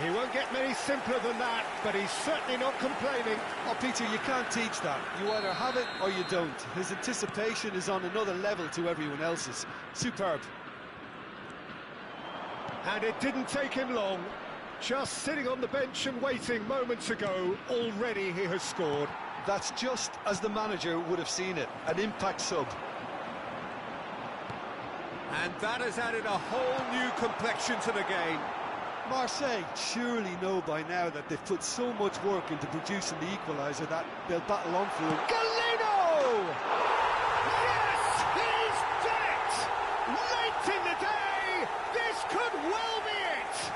He won't get many simpler than that, but he's certainly not complaining. Oh, Peter, you can't teach that. You either have it or you don't. His anticipation is on another level to everyone else's. Superb. And it didn't take him long. Just sitting on the bench and waiting moments ago, already he has scored. That's just as the manager would have seen it, an impact sub. And that has added a whole new complexion to the game. Marseille surely know by now that they've put so much work into producing the equaliser that they'll battle on for it. Galeno! Yes, he's done it! Late in the day, this could well be it!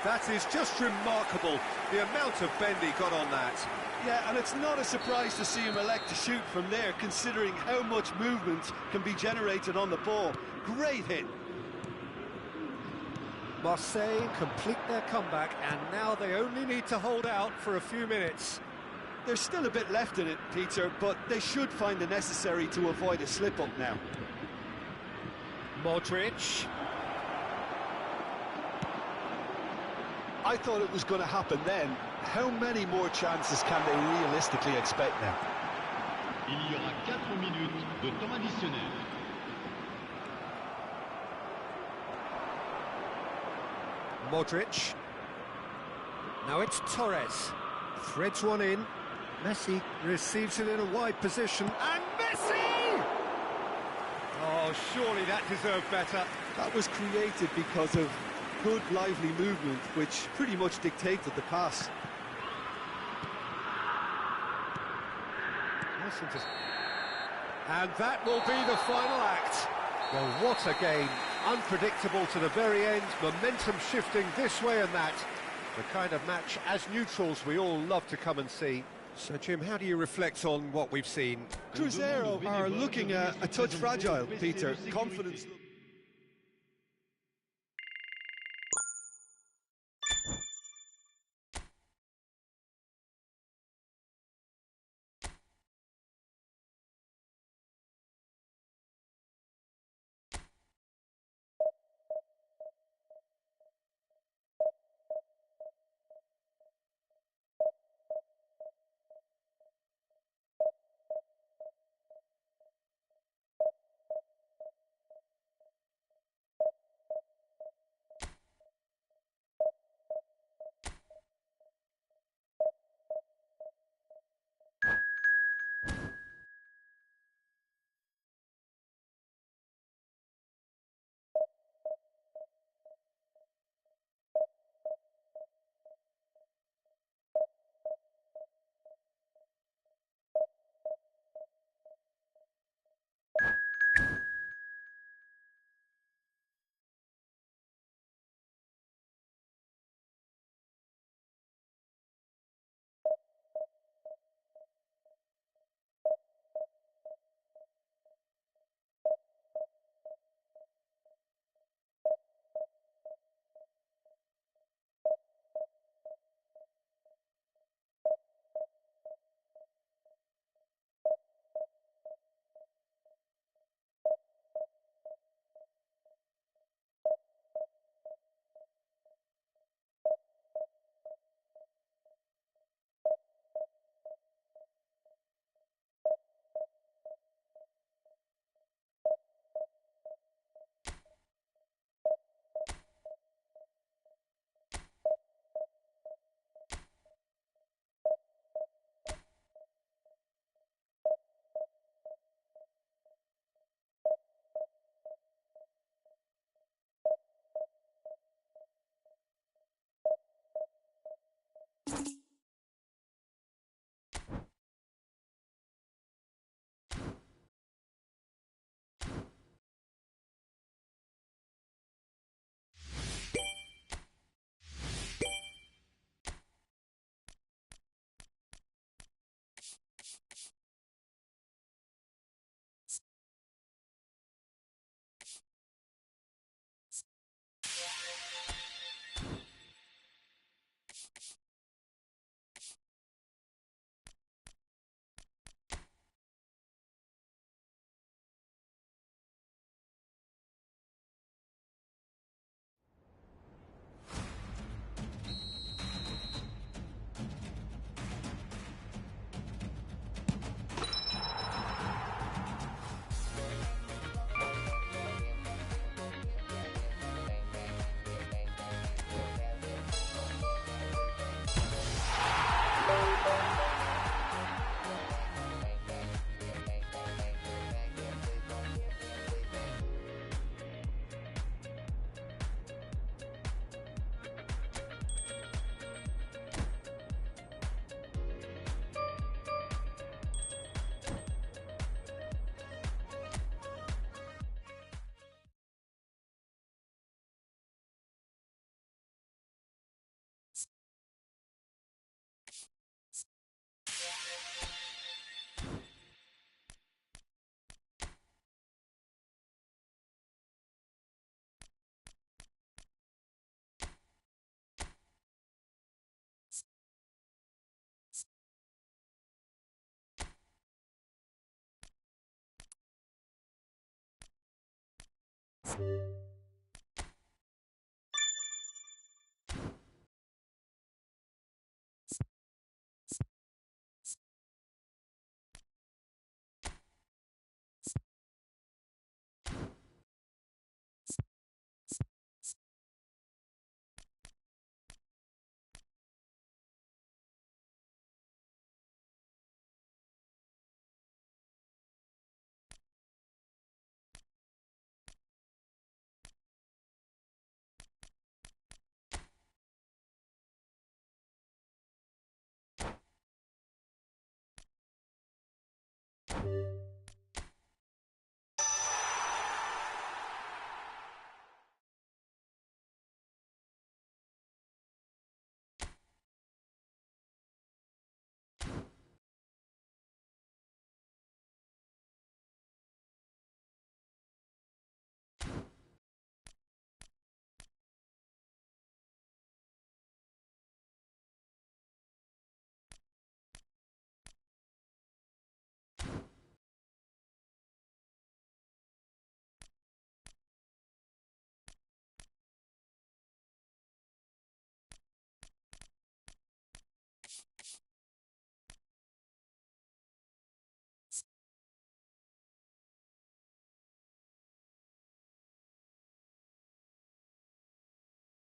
That is just remarkable, the amount of bend he got on that. Yeah, and it's not a surprise to see him elect to shoot from there, considering how much movement can be generated on the ball. Great hit. Marseille complete their comeback, and now they only need to hold out for a few minutes. There's still a bit left in it, Peter, but they should find the necessary to avoid a slip-up now. Modric. I thought it was going to happen then. How many more chances can they realistically expect now? Il y aura 4 minutes de temps additionnel. Modric. Now it's Torres. Threads one in. Messi receives it in a wide position. And Messi! Oh, surely that deserved better. That was created because of good, lively movement, which pretty much dictated the pass. And that will be the final act. Well, what a game. Unpredictable to the very end, momentum shifting this way and that. The kind of match, as neutrals, we all love to come and see. So, Jim, how do you reflect on what we've seen? Cruzeiro are looking a touch fragile, Peter. Confidence... you